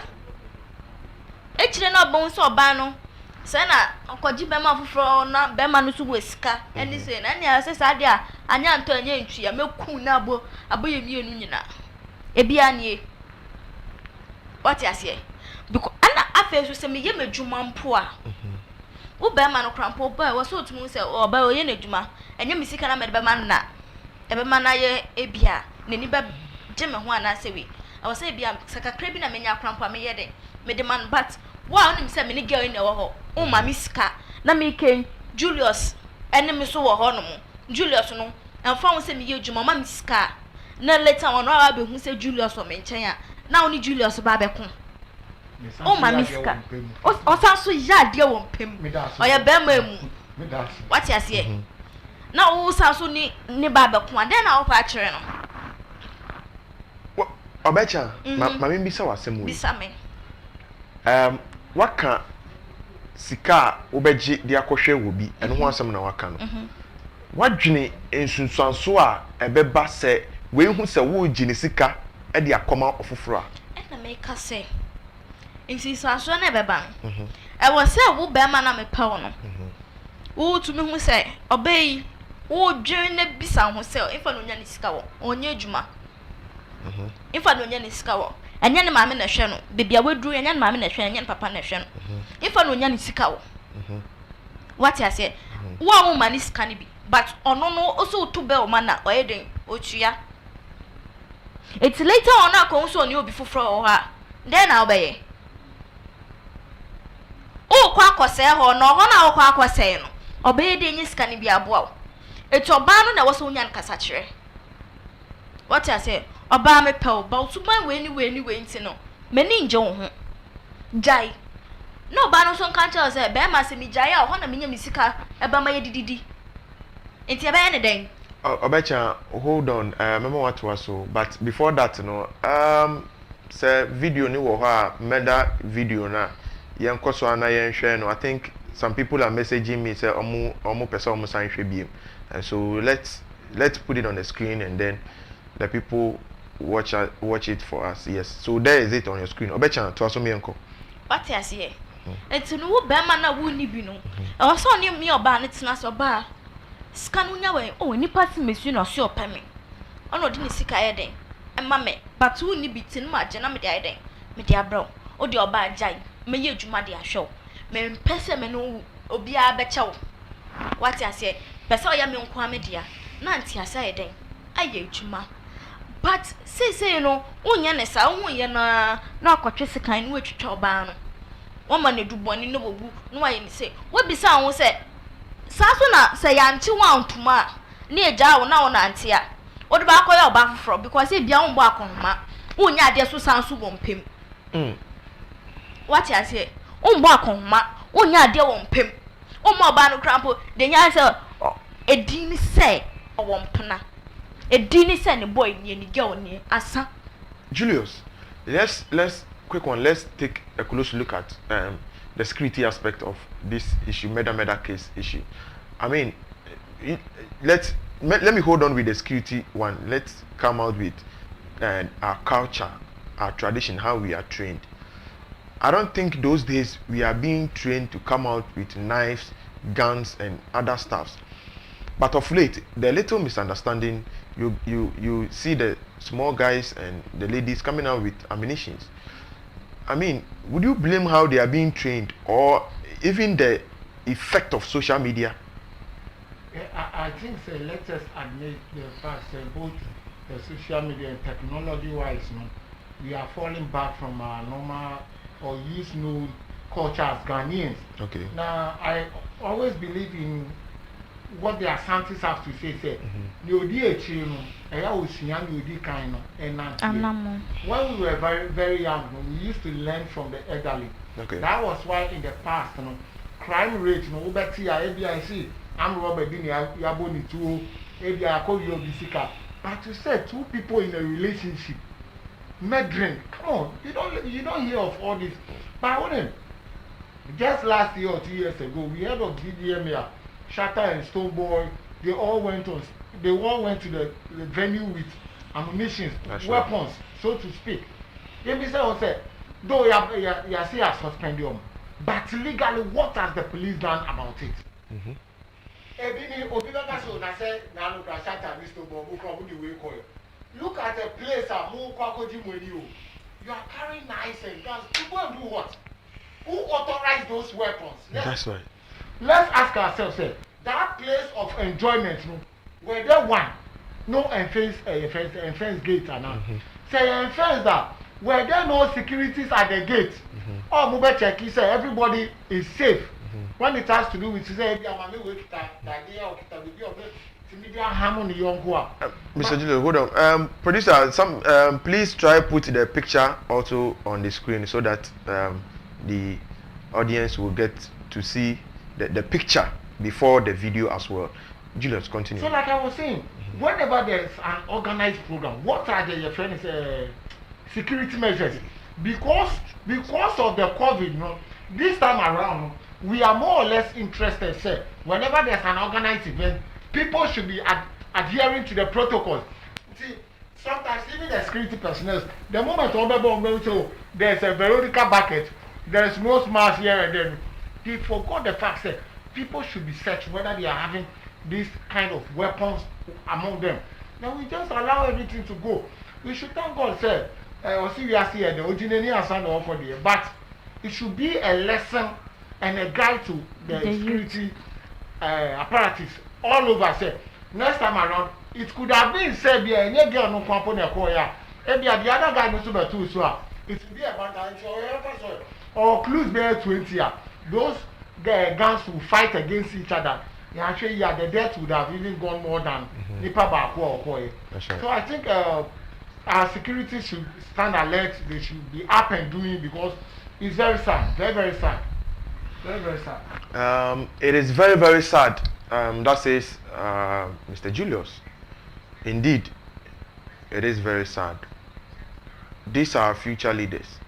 echire na bon so ba no se na okoji be ma foforo na be ma no so wesika eni se na ne ase sade a anya nto anya ntua meku na aboye mienu nyina ebia nie what I say because ana afa so se me ye madwuma mpo a wo be ma no krampo ba wo so tumu se o ba o ye na adwuma enye misika na me be ma na ebe ma na ye ebia neni ba geme ho ana se we I was say ebia sakakra bi na menya krampo a me ye de me de man but wa onim se me ni girl na wo ho o ma misika na me ken Julius ene me so wo ho no mo Julius no emfa wo se me ye adwuma ma misika na later on wa be hu se Julius o me nchen a na oni Julius ba be ko o ma misika o san so ya de wo mpem o ya be ma mu what you say na o san so ni ba be ko den na wo pa kire no obecha ma me bisa wasem wo bisa me waka sika obeji de akohwe wo bi eno ho asem na waka no wadwene ensunsuanso a ebeba se we hu se wo gine sika e de akoma ofoforo a na me ka se ensunsuanso na ebeba e wo se wo be ma na me pa wo no wo tumi hu se obei wo dwen na bisa ho se ifa no nya ni sika wo onye adwuma ifa no nya ni sika wo enya ne maame na hwe no bebia waduru enya ne maame na hwe enya ne papa na hwe no ifa no nya ni sika wo what I say wo ma ni sika ni bi but ono no also to be o mana o eden otua it's later on akon so ni obi foforo o ha then na obeye o kwa akose ho no ho na o kwa akose no obeye de nyi sika ni bi aboa o eto oba no na wo so nya nkasa kire what I say oba me pe o ba otuman we ni nti no meni nje wo ho jai no ba no so nka cha say be ma se mi jai a ho na menya mi sika e ba ma ye dididi enti e ba ye ne den obecha hold on remember what was so but before that say video ni wo ho a meda video na yen koso ana yen hwe no I think some people are messaging me say omo person omo san hwe biem and so let's put it on the screen and then the people watch it for us. Yes, so there is it on your screen. Obecha to aso me enko what I say enti no wo be ma na wo ni bi no e wo so ni mi oba ne tena so ba scan unya we oh nipa ti mesu na so opeme ono de ni sika ye den emma me but wu ni bitin ma je na me de aye den me de abro o de oba ajai me ye adwuma de ahwe me mpese me no obi a be chewo what ase pese o ya me nko amedia na anti asa ye den aye adwuma but say no unya ne sa hu ye na akotwe sika ni wetwitwa oba no woma ne duboni no bogu no aye ni say we bisa hu say saso na say yanti wantuma na eja wo na wo na anti a wo de ba koya oba foforo because e bia wo mbo akonma unya ade so sanso bompem what ase umbo akonma unya ade wo mpem umma oba no krampo de nya say edini say wo mpena edini say ne boy ni girl ni asa. Julius, let's quick one. Let's take a close look at the security aspect of this issue, Meda case issue. I mean, let me hold on with the security one. Let's come out with our culture, our tradition, how we are trained. I don't think those days we are being trained to come out with knives, guns, and other stuffs. But of late, the little misunderstanding, you see the small guys and the ladies coming out with ammunitions. I mean, would you blame how they are being trained or even the effect of social media? I think let us admit the fact that both the social media and technology-wise, we are falling back from our normal or used known culture as Ghanaians. Okay. Now, I always believe in what the Asantis have to say. When we were very, very young, we used to learn from the elderly. Okay. That was why in the past, crime rate, I'm Robert Dini, Yaboni too, maybe I call you Bisika. But to say two people in a relationship, meddling, come on, you don't hear of all this. But when just last year or 2 years ago, we heard of DDMA, Shatter and Stoneboy. They all went to the venue with ammunition, weapons, so to speak. They said, though you say I suspend them, but legally, what has the police done about it? Look at a place you are carrying knives and guns. People do what? Who authorized those weapons? That's right. Let's ask ourselves, that place of enjoyment, were there one? No fence gate and now. Say fence that were there no securities at the gate? Oh, mobile check, he said everybody is safe. When it has to do with Mr. Julio, hold on. Producer, please try put the picture also on the screen so that the audience will get to see the picture before the video as well. Julius, continue. So like I was saying, whenever there's an organized program, what are the security measures? Because of the COVID, this time around, we are more or less interested, say, whenever there's an organized event, people should be adhering to the protocols. See, sometimes even the security personnel, the moment there's a Veronica bucket, there's no smash here and then, they forgot the fact that people should be searched whether they are having this kind of weapons among them. Then we just allow everything to go. We should thank God, sir. But it should be a lesson and a guide to the security apparatus all over. Say, next time around, it could have been said, the other guy knows about two, so it will be about or clues there 20. Those guns will fight against each other. Actually, the death would have even gone more than Nipa Bako or So I think our security should stand alert. They should be up and doing because it's very sad. Very, very sad. Very, very sad. It is very, very sad. That says Mr. Julius. Indeed, it is very sad. These are our future leaders.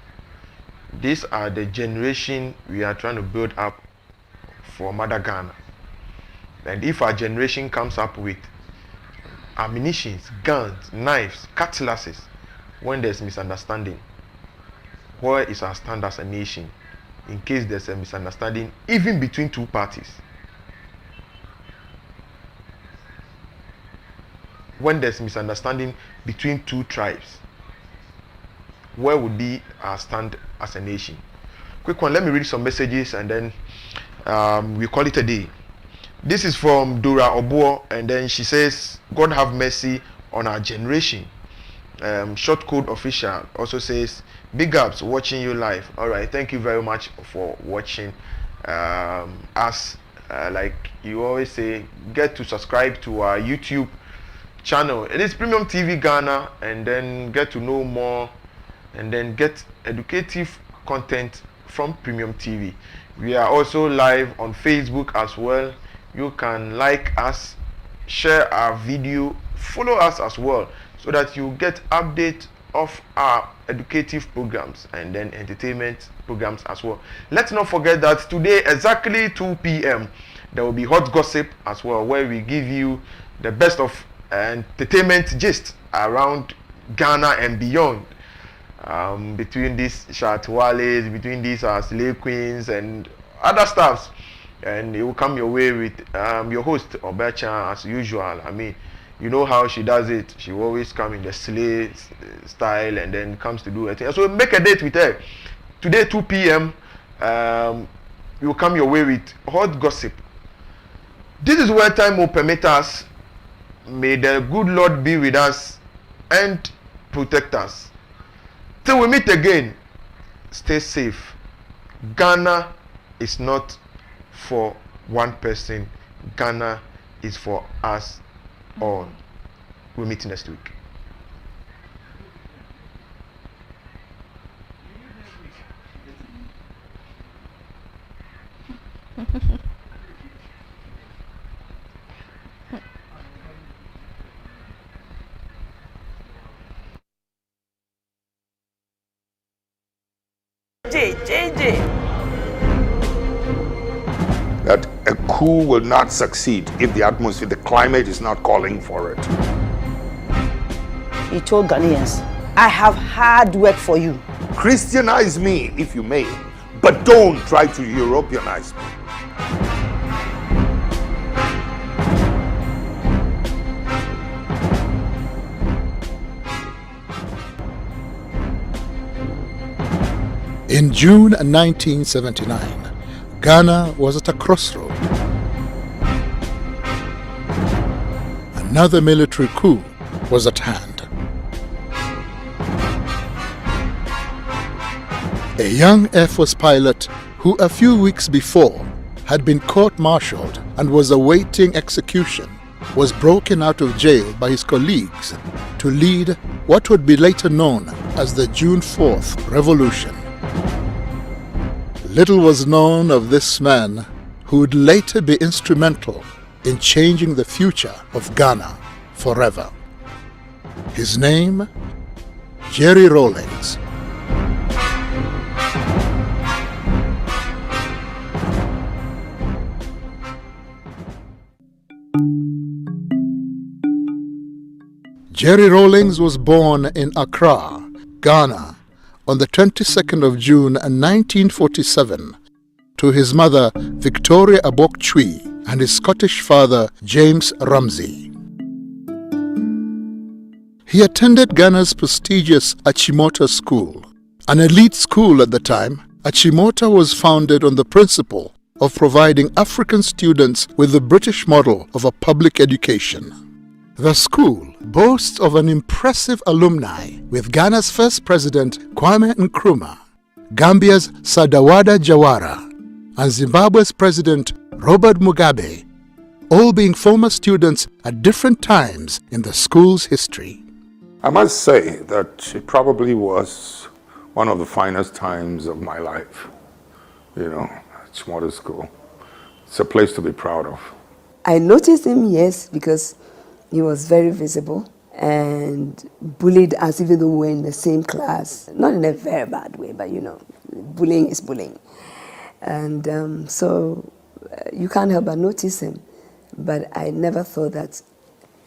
These are the generation we are trying to build up for Mother Ghana. And if our generation comes up with ammunitions, guns, knives, cutlasses, when there's misunderstanding, where is our stand as a nation in case there's a misunderstanding even between two parties? when there's misunderstanding between two tribes, where would be our stand as a nation? Quick one, let me read some messages and then we call it a day. This is from Dora Obuo, and then she says, God have mercy on our generation. Short Code Official also says, big ups, watching you live. All right, thank you very much for watching us. Like you always say, get to subscribe to our YouTube channel. It is Premium TV Ghana, and then get to know more and then get educative content from Premium TV. We are also live on Facebook as well. You can like us, share our video, follow us as well, so that you get update of our educative programs and then entertainment programs as well. Let's not forget that today exactly 2 p.m. there will be Hot Gossip as well, where we give you the best of entertainment gist around Ghana and beyond. Between these Shatwales, between these slave queens and other stuffs, and it will come your way with your host Obecha as usual. I mean, you know how she does it. She will always come in the slave style and then comes to do a thing. So make a date with her. Today 2 p.m. You will come your way with Hot Gossip. This is where time will permit us. May the good Lord be with us and protect us. Till we meet again, stay safe. Ghana is not for one person. Ghana is for us all. We'll meet next week. That a coup will not succeed if the atmosphere, the climate is not calling for it. He told Ghanaians, I have hard work for you. Christianize me if you may, but don't try to Europeanize me. In June 1979, Ghana was at a crossroad. Another military coup was at hand. A young Air Force pilot who a few weeks before had been court-martialed and was awaiting execution was broken out of jail by his colleagues to lead what would be later known as the June 4th Revolution. Little was known of this man who would later be instrumental in changing the future of Ghana forever. His name, Jerry Rawlings. Jerry Rawlings was born in Accra, Ghana, on the 22nd of June 1947 to his mother Victoria Abok-Chui and his Scottish father James Ramsey. He attended Ghana's prestigious Achimota School. An elite school at the time, Achimota was founded on the principle of providing African students with the British model of a public education. The school boasts of an impressive alumni, with Ghana's first president Kwame Nkrumah, Gambia's Sadawada Jawara, and Zimbabwe's president Robert Mugabe, all being former students at different times in the school's history. I must say that it probably was one of the finest times of my life. You know, Achimota School. It's a place to be proud of. I noticed him, yes, because he was very visible and bullied us even though we were in the same class. Not in a very bad way, but you know, bullying is bullying. And so you can't help but notice him. But I never thought that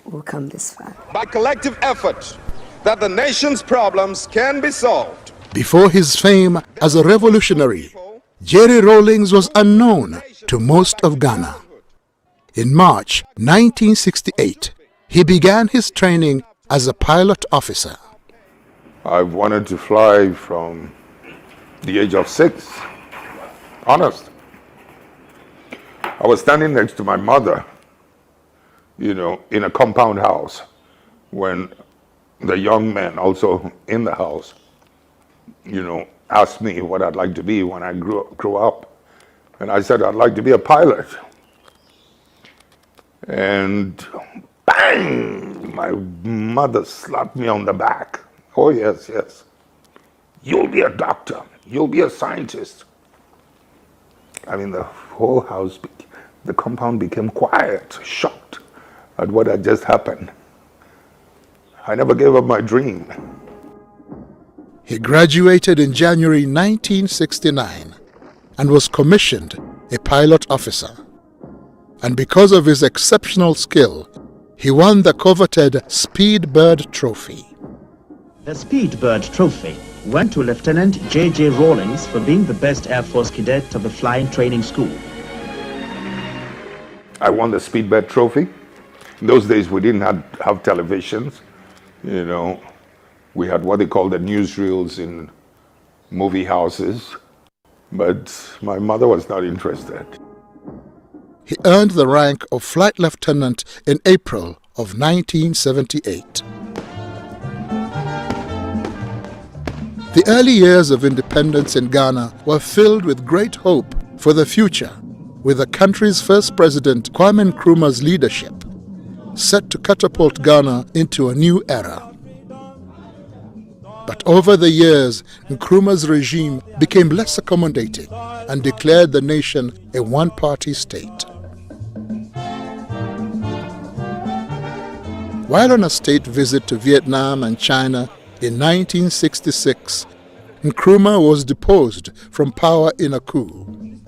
we'll come this far. By collective effort, that the nation's problems can be solved. Before his fame as a revolutionary, Jerry Rawlings was unknown to most of Ghana. In March 1968, He began his training as a pilot officer. I've wanted to fly from the age of 6. Honest. I was standing next to my mother, in a compound house when the young men also in the house, asked me what I'd like to be when I grew up. And I said, I'd like to be a pilot. And bang, my mother slapped me on the back. Oh, yes, yes. You'll be a doctor. You'll be a scientist. I mean, the whole house, the compound became quiet, shocked at what had just happened. I never gave up my dream. He graduated in January 1969 and was commissioned a pilot officer. And because of his exceptional skill, he won the coveted Speedbird Trophy. The Speedbird Trophy went to Lieutenant J.J. Rawlings for being the best Air Force cadet of the flying training school. I won the Speedbird Trophy. In those days, we didn't have televisions. We had what they call the newsreels in movie houses. But my mother was not interested. He earned the rank of flight lieutenant in April of 1978. The early years of independence in Ghana were filled with great hope for the future, with the country's first president, Kwame Nkrumah's leadership, set to catapult Ghana into a new era. But over the years, Nkrumah's regime became less accommodating and declared the nation a one-party state. While on a state visit to Vietnam and China in 1966, Nkrumah was deposed from power in a coup.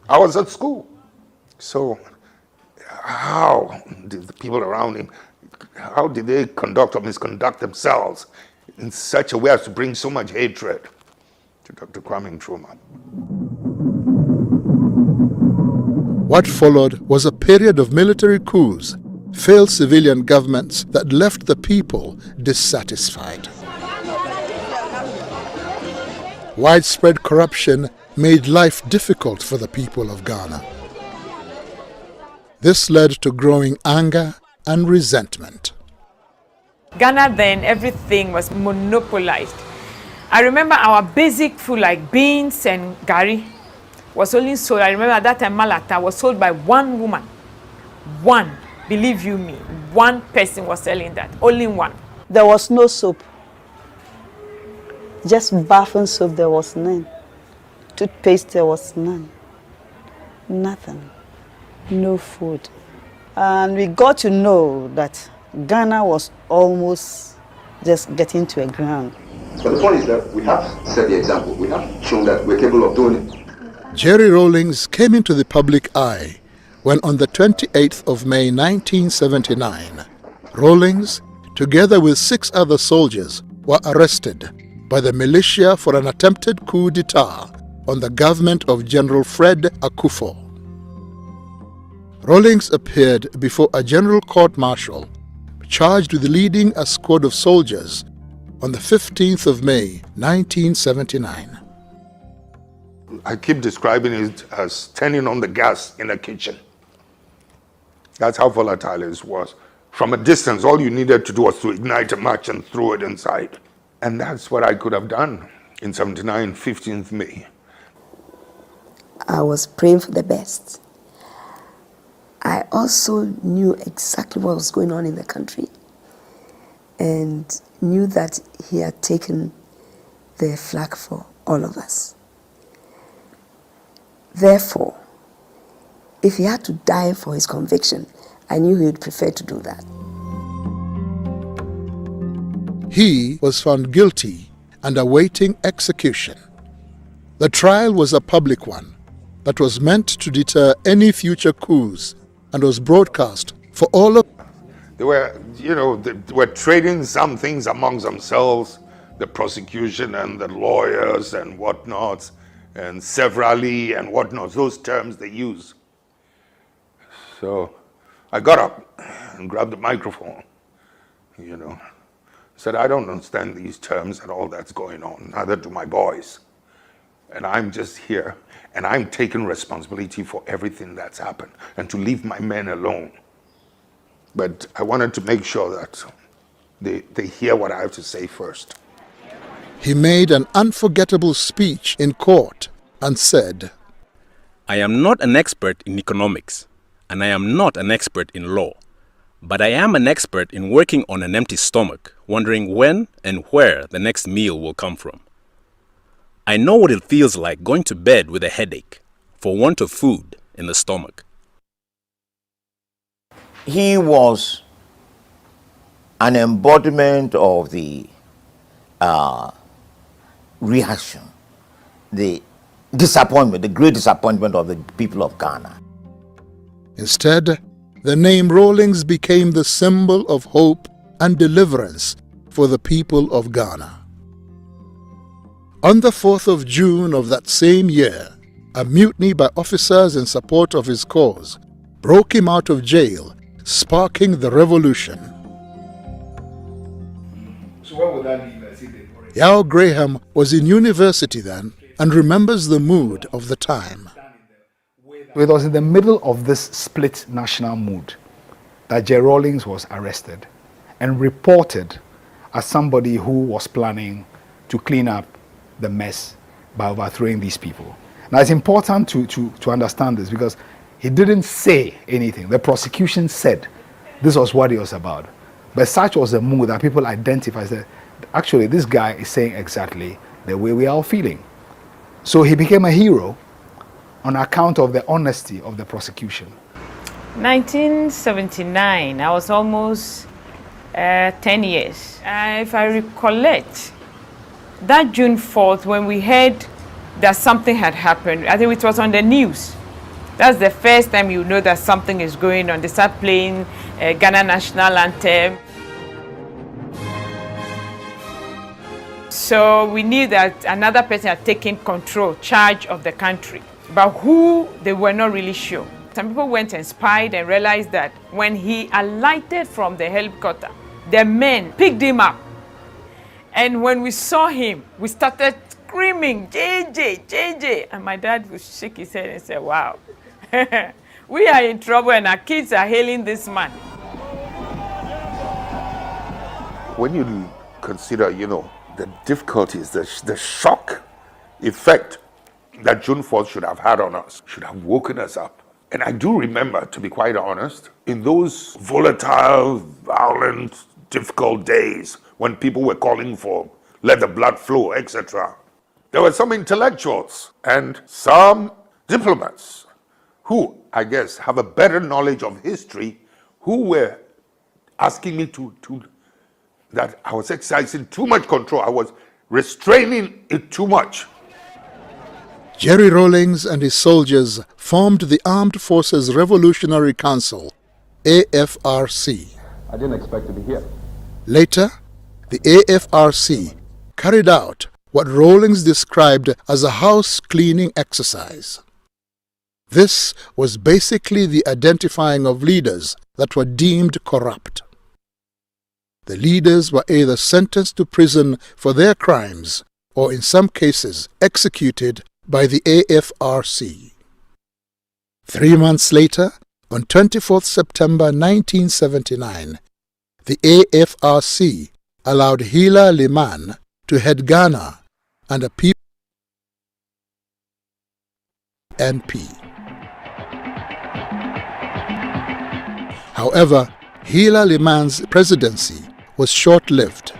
I was at school. So how did the people around him, how did they conduct or misconduct themselves in such a way as to bring so much hatred to Dr. Kwame Nkrumah? What followed was a period of military coups, failed civilian governments that left the people dissatisfied. Widespread corruption made life difficult for the people of Ghana. This led to growing anger and resentment. Ghana then, everything was monopolized. I remember our basic food like beans and gari was only sold. I remember at that time Malata was sold by one woman. One, believe you me, one person was selling that, only one. There was no soap. Just bath and soap, there was none. Toothpaste, there was none. Nothing. No food. And we got to know that Ghana was almost just getting to a ground. But the point is that we have set the example. We have shown that we're capable of doing it. Jerry Rawlings came into the public eye when on the 28th of May 1979, Rawlings, together with 6 other soldiers, were arrested by the militia for an attempted coup d'etat on the government of General Fred Akufo. Rawlings appeared before a general court-martial charged with leading a squad of soldiers on the 15th of May 1979. I keep describing it as turning on the gas in a kitchen. That's how volatile it was. From a distance, all you needed to do was to ignite a match and throw it inside. And that's what I could have done in 79, 15th May. I was praying for the best. I also knew exactly what was going on in the country and knew that he had taken the flag for all of us. Therefore, if he had to die for his conviction, I knew he would prefer to do that. He was found guilty and awaiting execution. The trial was a public one that was meant to deter any future coups and was broadcast for all of. They were, they were trading some things amongst themselves, the prosecution and the lawyers and whatnot, and severally and whatnot, those terms they use. So I got up and grabbed the microphone, you know. Said, I don't understand these terms and all that's going on, neither do my boys. And I'm just here, and I'm taking responsibility for everything that's happened, and to leave my men alone. But I wanted to make sure that they hear what I have to say first. He made an unforgettable speech in court and said, I am not an expert in economics, and I am not an expert in law, but I am an expert in working on an empty stomach, wondering when and where the next meal will come from. I know what it feels like going to bed with a headache for want of food in the stomach. He was an embodiment of the reaction, the disappointment, the great disappointment of the people of Ghana. Instead, the name Rawlings became the symbol of hope and deliverance for the people of Ghana. On the 4th of June of that same year, a mutiny by officers in support of his cause broke him out of jail, sparking the revolution. So what would that leave us? Yao Graham was in university then and remembers the mood of the time. It was in the middle of this split national mood that J. Rawlings was arrested and reported as somebody who was planning to clean up the mess by overthrowing these people. Now it's important to understand this because he didn't say anything. The prosecution said this was what it was about. But such was the mood that people identified that actually this guy is saying exactly the way we are all feeling. So he became a hero on account of the honesty of the prosecution. 1979, I was almost 10 years. If I recollect, that June 4th, when we heard that something had happened, I think it was on the news. That's the first time you know that something is going on. They start playing Ghana national anthem. So we knew that another person had taken charge of the country. But who, they were not really sure. Some people went and spied and realized that when he alighted from the helicopter, the men picked him up. And when we saw him, we started screaming, JJ, JJ. And my dad would shake his head and say, wow, we are in trouble and our kids are hailing this man. When you consider, the difficulties, the shock effect that June 4th should have had on us, should have woken us up. And I do remember, to be quite honest, in those volatile, violent, difficult days when people were calling for let the blood flow, etc., there were some intellectuals and some diplomats who, I guess, have a better knowledge of history, who were asking me that I was exercising too much control. I was restraining it too much. Jerry Rawlings and his soldiers formed the Armed Forces Revolutionary Council, AFRC. I didn't expect to be here. Later, the AFRC carried out what Rawlings described as a house cleaning exercise. This was basically the identifying of leaders that were deemed corrupt. The leaders were either sentenced to prison for their crimes or in some cases executed by the AFRC. 3 months later, on 24th September 1979, the AFRC allowed Hila Liman to head Ghana and a PNP. However, Hila Liman's presidency was short-lived.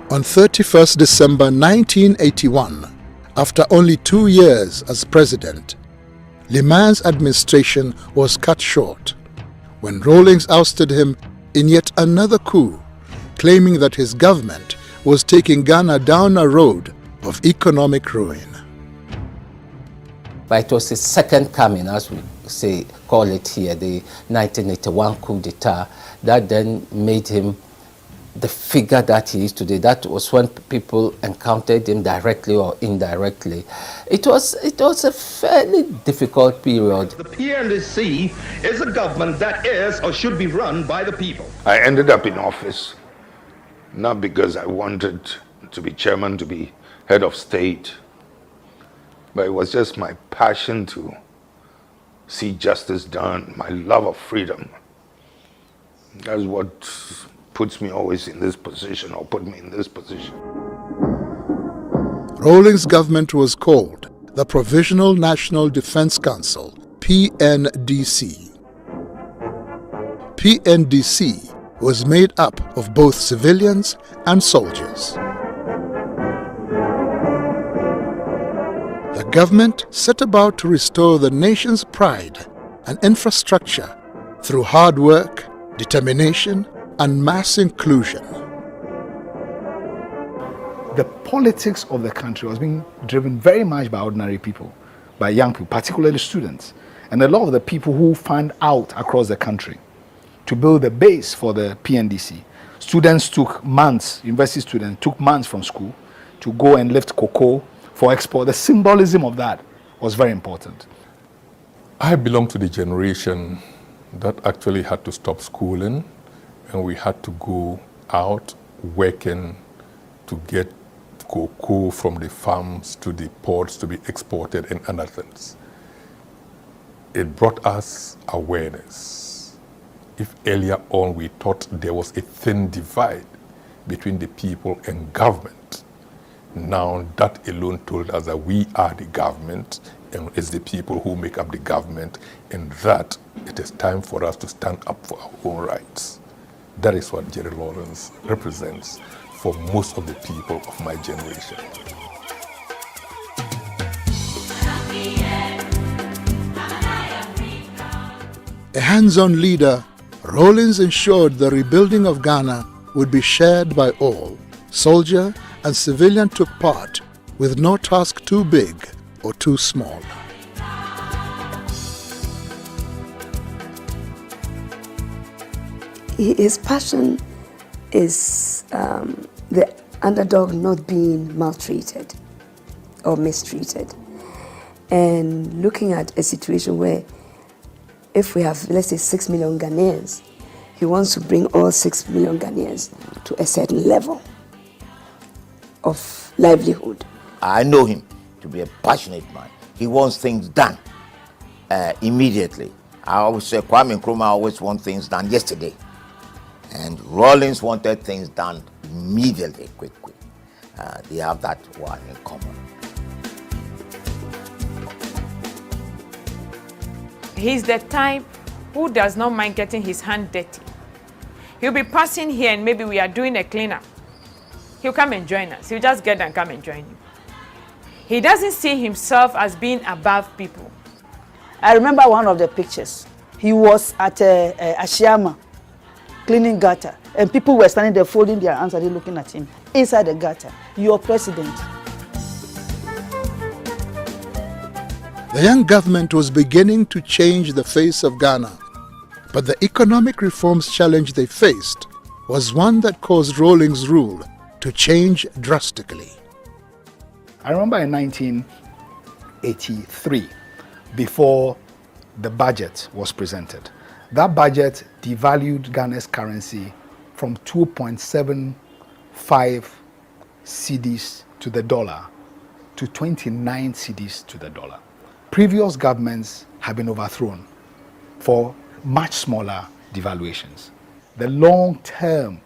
On 31st December 1981, after only 2 years as president, Liman's administration was cut short when Rawlings ousted him in yet another coup, claiming that his government was taking Ghana down a road of economic ruin. But it was his second coming, as we call it here, the 1981 coup d'etat, that then made him the figure that he is today. That was when people encountered him directly or indirectly. It was a fairly difficult period. The PNDC is a government that is or should be run by the people. I ended up in office not because I wanted to be chairman, to be head of state, but it was just my passion to see justice done, my love of freedom. That's what puts me always in this position, or put me in this position. Rawlings' government was called the Provisional National Defense Council, PNDC. PNDC was made up of both civilians and soldiers. The government set about to restore the nation's pride and infrastructure through hard work, determination, and mass inclusion. The politics of the country was being driven very much by ordinary people, by young people, particularly students. And a lot of the people who fanned out across the country to build the base for the PNDC. Students took months, university students took months from school to go and lift cocoa for export. The symbolism of that was very important. I belong to the generation that actually had to stop schooling, and we had to go out working to get cocoa from the farms to the ports to be exported and other things. It brought us awareness. If earlier on we thought there was a thin divide between the people and government, now that alone told us that we are the government and it's the people who make up the government, and that it is time for us to stand up for our own rights. That is what Jerry Rawlings represents for most of the people of my generation. A hands-on leader, Rawlings ensured the rebuilding of Ghana would be shared by all. Soldier and civilian took part, with no task too big or too small. His passion is the underdog not being maltreated or mistreated, and looking at a situation where if we have, let's say, 6 million Ghanaians, he wants to bring all 6 million Ghanaians to a certain level of livelihood. I know him to be a passionate man. He wants things done immediately. I always say Kwame Nkrumah always wants things done yesterday. And Rawlings wanted things done immediately, quick. They have that one in common. He's the type who does not mind getting his hand dirty. He'll be passing here and maybe we are doing a cleanup. He'll come and join us. He'll just get and come and join you. He doesn't see himself as being above people. I remember one of the pictures. He was at Ashiama, cleaning gutter, and people were standing there folding their hands and looking at him inside the gutter. Your president. The young government was beginning to change the face of Ghana, but the economic reforms challenge they faced was one that caused Rawlings' rule to change drastically. I remember in 1983, before the budget was presented, that budget devalued Ghana's currency from 2.75 cedis to the dollar to 29 cedis to the dollar. Previous governments have been overthrown for much smaller devaluations. The long-term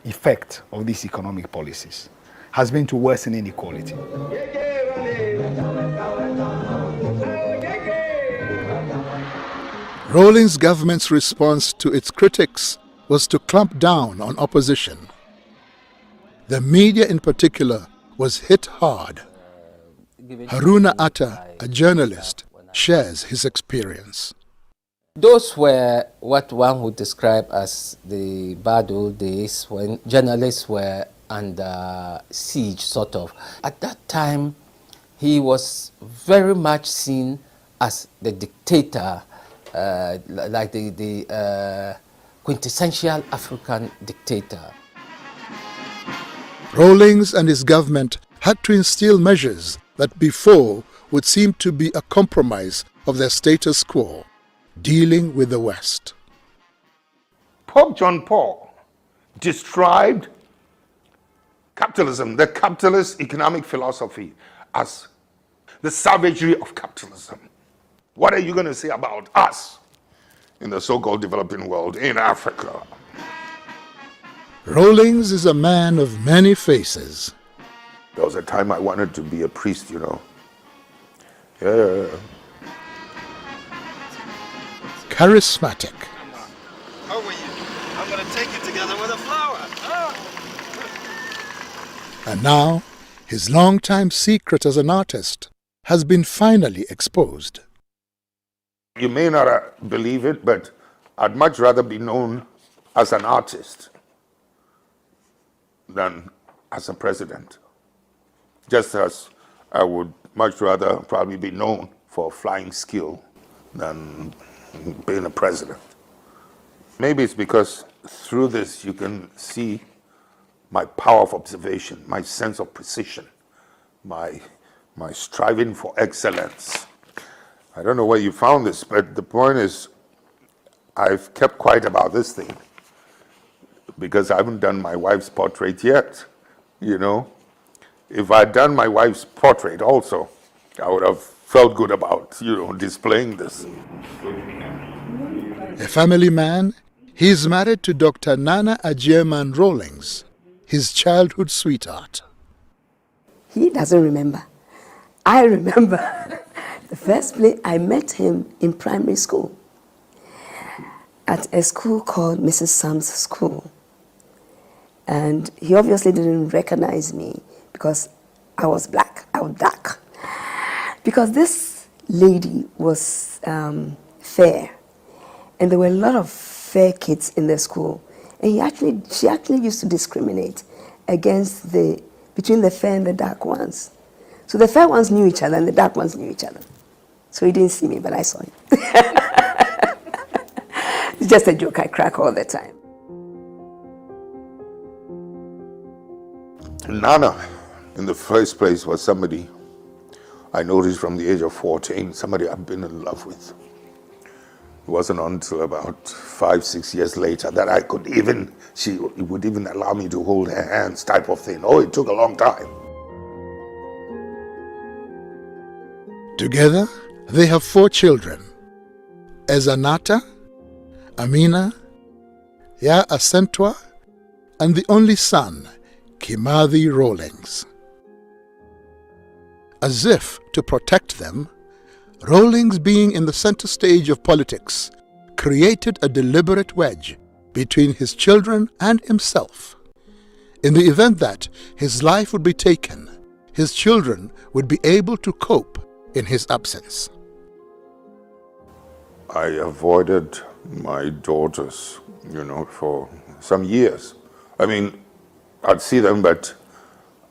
effect of these economic policies has been to worsen inequality. Rawlings' government's response to its critics was to clamp down on opposition. The media in particular was hit hard. Haruna Atta, a journalist, shares his experience. Those were what one would describe as the bad old days when journalists were under siege, sort of. At that time, he was very much seen as the dictator, like the quintessential African dictator. Rawlings and his government had to instill measures that before would seem to be a compromise of their status quo, dealing with the West. Pope John Paul described capitalism, the capitalist economic philosophy, as the savagery of capitalism. What are you going to say about us in the so-called developing world, in Africa? Rawlings is a man of many faces. There was a time I wanted to be a priest, you know. Yeah. Charismatic. How are you? I'm going to take you together with a flower. And now, his long-time secret as an artist has been finally exposed. You may not believe it, but I'd much rather be known as an artist than as a president. Just as I would much rather probably be known for flying skill than being a president. Maybe it's because through this you can see my power of observation, my sense of precision, my striving for excellence. I don't know where you found this, but the point is I've kept quiet about this thing because I haven't done my wife's portrait yet, you know. If I'd done my wife's portrait also, I would have felt good about, you know, displaying this. A family man, he is married to Dr. Nana Agyemang Rawlings, his childhood sweetheart. He doesn't remember. I remember the first place I met him in primary school at a school called Mrs. Sam's School. And he obviously didn't recognize me because I was black, I was dark. Because this lady was fair, and there were a lot of fair kids in the school. And she actually used to discriminate between the fair and the dark ones. So the fair ones knew each other and the dark ones knew each other. So he didn't see me, but I saw him. It's just a joke I crack all the time. Nana, in the first place, was somebody I noticed from the age of 14, somebody I've been in love with. It wasn't until about 5-6 years later that she would even allow me to hold her hands type of thing. Oh, it took a long time. Together, they have 4 children: Ezanata, Amina, Ya Asentwa, and the only son, Kimathi Rawlings. As if to protect them, Rawlings, being in the center stage of politics, created a deliberate wedge between his children and himself. In the event that his life would be taken, his children would be able to cope in his absence. I avoided my daughters, you know, for some years. I mean, I'd see them, but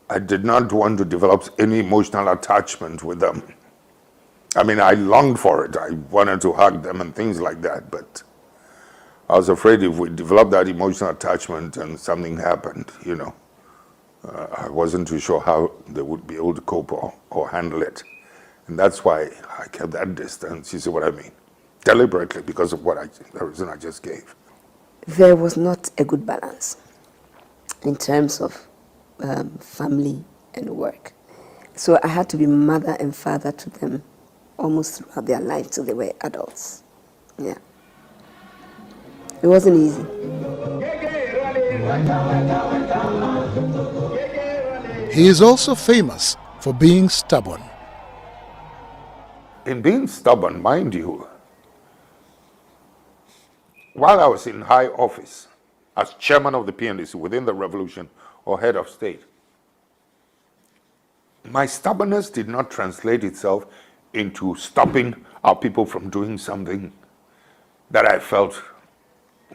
I did not want to develop any emotional attachment with them. I mean, I longed for it. I wanted to hug them and things like that, but I was afraid if we developed that emotional attachment and something happened, you know, I wasn't too sure how they would be able to cope or handle it. And that's why I kept that distance, you see what I mean? Deliberately, because of the reason I just gave. There was not a good balance in terms of family and work. So I had to be mother and father to them almost throughout their life till they were adults. Yeah. It wasn't easy. He is also famous for being stubborn. In being stubborn, mind you, while I was in high office as chairman of the PNDC within the revolution or head of state, my stubbornness did not translate itself into stopping our people from doing something that I felt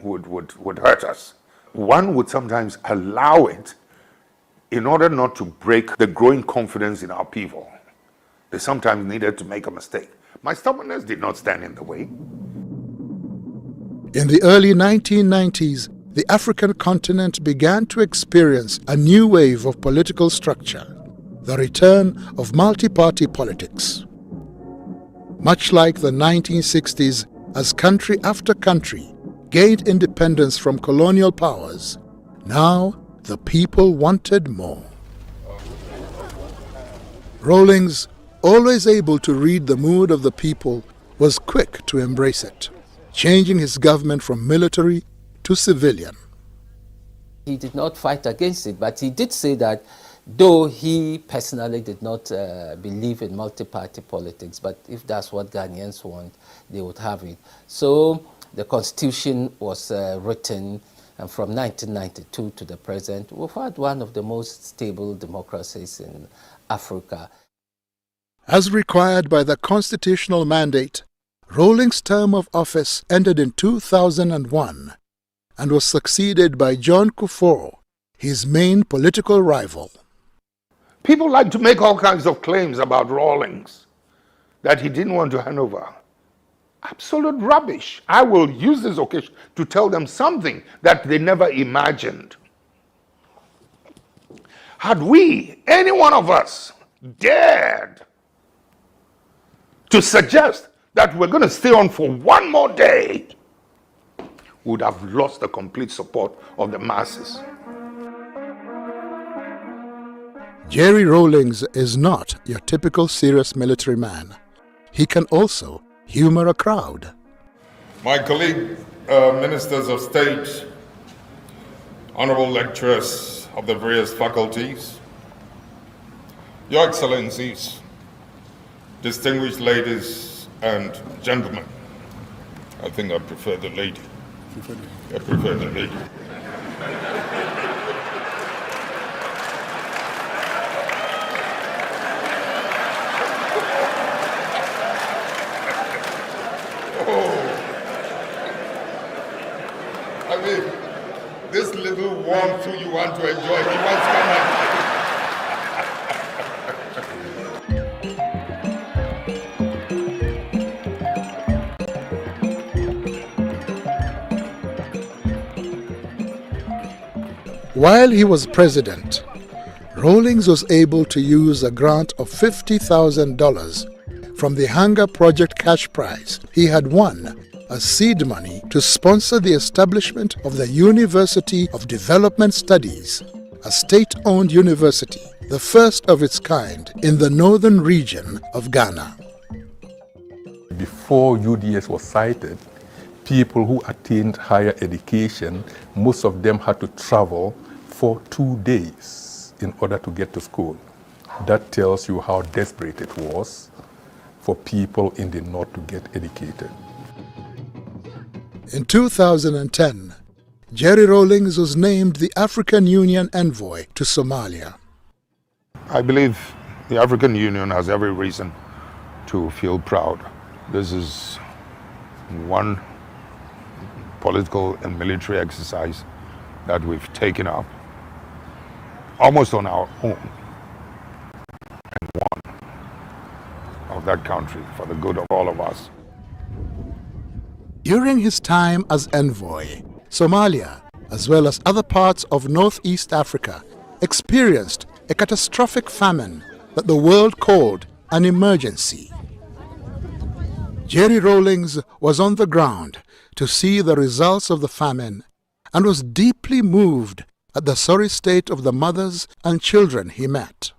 would hurt us. One would sometimes allow it in order not to break the growing confidence in our people. They sometimes needed to make a mistake. My stubbornness did not stand in the way. In the early 1990s, the African continent began to experience a new wave of political structure, the return of multi-party politics. Much like the 1960s, as country after country gained independence from colonial powers, now the people wanted more. Rawlings, always able to read the mood of the people, was quick to embrace it, changing his government from military to civilian. He did not fight against it, but he did say that though he personally did not believe in multi-party politics, but if that's what Ghanaians want, they would have it. So the constitution was written, and from 1992 to the present, we've had one of the most stable democracies in Africa. As required by the constitutional mandate, Rawlings' term of office ended in 2001 and was succeeded by John Kufuor, his main political rival. People like to make all kinds of claims about Rawlings, that he didn't want to hand over. Absolute rubbish. I will use this occasion to tell them something that they never imagined. Had we, any one of us, dared to suggest that we're going to stay on for one more day, we would have lost the complete support of the masses. Jerry Rawlings is not your typical serious military man. He can also humor a crowd. My colleague, ministers of state, honorable lecturers of the various faculties, your excellencies, distinguished ladies and gentlemen. I think I prefer the lady. I prefer the lady. I mean, this little warmth who you want to enjoy, he wants to come and... While he was president, Rawlings was able to use a grant of $50,000 from the Hunger Project cash prize he had won as seed money to sponsor the establishment of the University of Development Studies, a state-owned university, the first of its kind in the northern region of Ghana. Before UDS was cited, people who attained higher education, most of them had to travel for 2 days in order to get to school. That tells you how desperate it was for people in the north to get educated. In 2010, Jerry Rawlings was named the African Union envoy to Somalia. I believe the African Union has every reason to feel proud. This is one political and military exercise that we've taken up almost on our own and won of that country for the good of all of us. During his time as envoy, Somalia, as well as other parts of Northeast Africa, experienced a catastrophic famine that the world called an emergency. Jerry Rawlings was on the ground to see the results of the famine and was deeply moved at the sorry state of the mothers and children he met.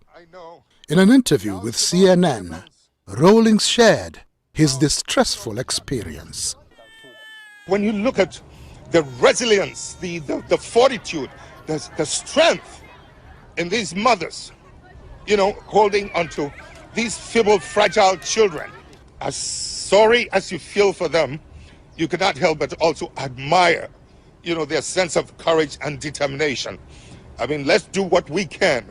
In an interview with CNN, Rawlings shared his distressful experience. When you look at the resilience, the fortitude, the strength in these mothers, holding onto these feeble, fragile children, as sorry as you feel for them, you cannot help but also admire, their sense of courage and determination. I mean, let's do what we can.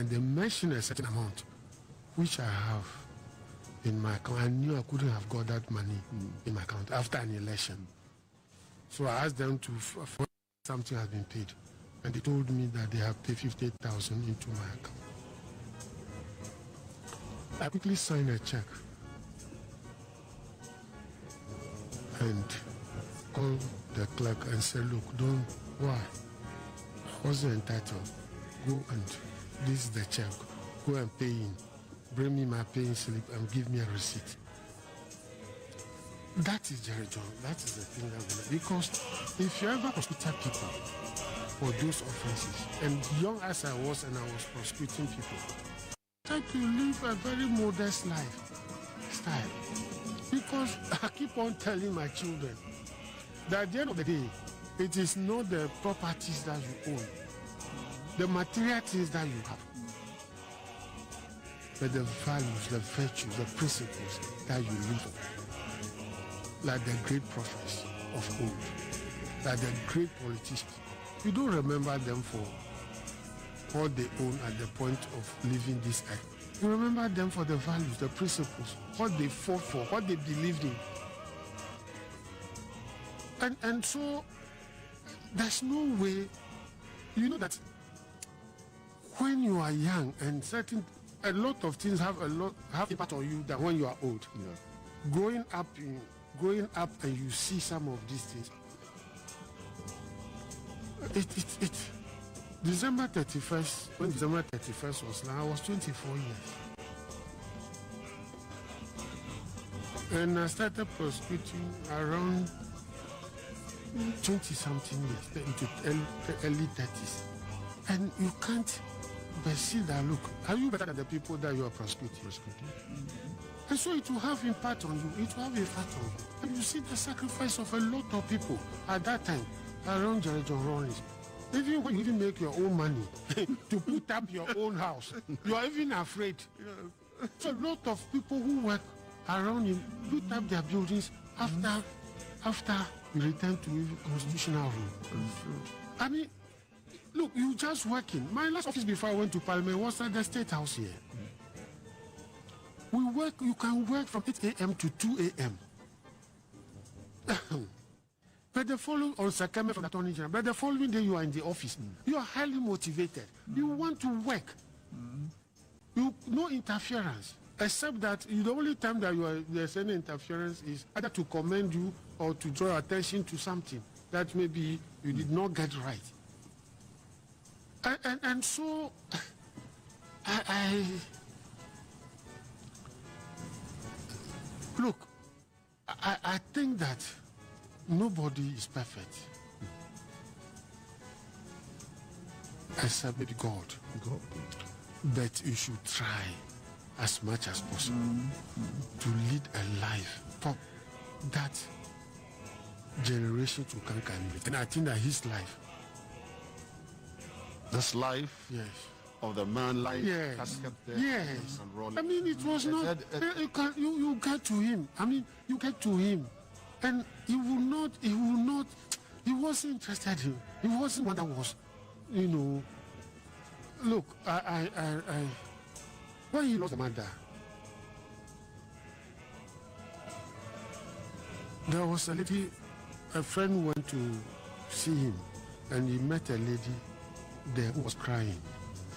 And they mentioned a certain amount, which I have in my account. I knew I couldn't have got that money in my account after an election. So I asked them to something has been paid. And they told me that they have paid 58,000 into my account. I quickly signed a check and call the clerk and say, look, don't, why? I wasn't entitled. Go and, this is the check. Go and pay in. Bring me my paying slip and give me a receipt. That is Jerry John. That is the thing that because if you ever prosecute people for those offenses, and young as I was and I was prosecuting people, I tried to live a very modest lifestyle. Because I keep on telling my children that at the end of the day, it is not the properties that you own, the material things that you have, but the values, the virtues, the principles that you live for. Like the great prophets of old, like the great politicians. You don't remember them for what they own at the point of leaving this earth. You remember them for the values, the principles, what they fought for, what they believed in. And so there's no way, you know that when you are young and a lot of things have impact on you than when you are old. Yeah. Growing up and you see some of these things. December 31st, when December 31st was now, I was 24 years. And I started prosecuting around 20-something years, into early 30s. And you can't but see that, look, are you better than the people that you are prosecuting? And so it will have impact on you. It will have impact on you. And you see the sacrifice of a lot of people at that time around Jerry John Rawlings. Even when you even make your own money to put up your own house, you are even afraid. So a lot of people who work around him put up their buildings after we return to constitutional rule. I mean, look, you just working. My last office before I went to Parliament was at the State House here. We work, you can work from 8 a.m. to 2 a.m. But the following, on Sakame from the Attorney General, but the following day you are in the office. You are highly motivated. You want to work. No interference. Except that the only time that there's any interference is either to commend you or to draw attention to something that maybe you did not get right. And so, look, I think that nobody is perfect except maybe God. But you should try as much as possible to lead a life for that generation to come and live. And I think that his life, this life, yes, of the man life, yes, casket there, yes. and rolling. I mean, it was not. You get to him. I mean, you get to him, and he wasn't interested in. He wasn't what that was, you know. Look, when he lost the mother, there was a lady, a friend went to see him, and he met a lady there who was crying.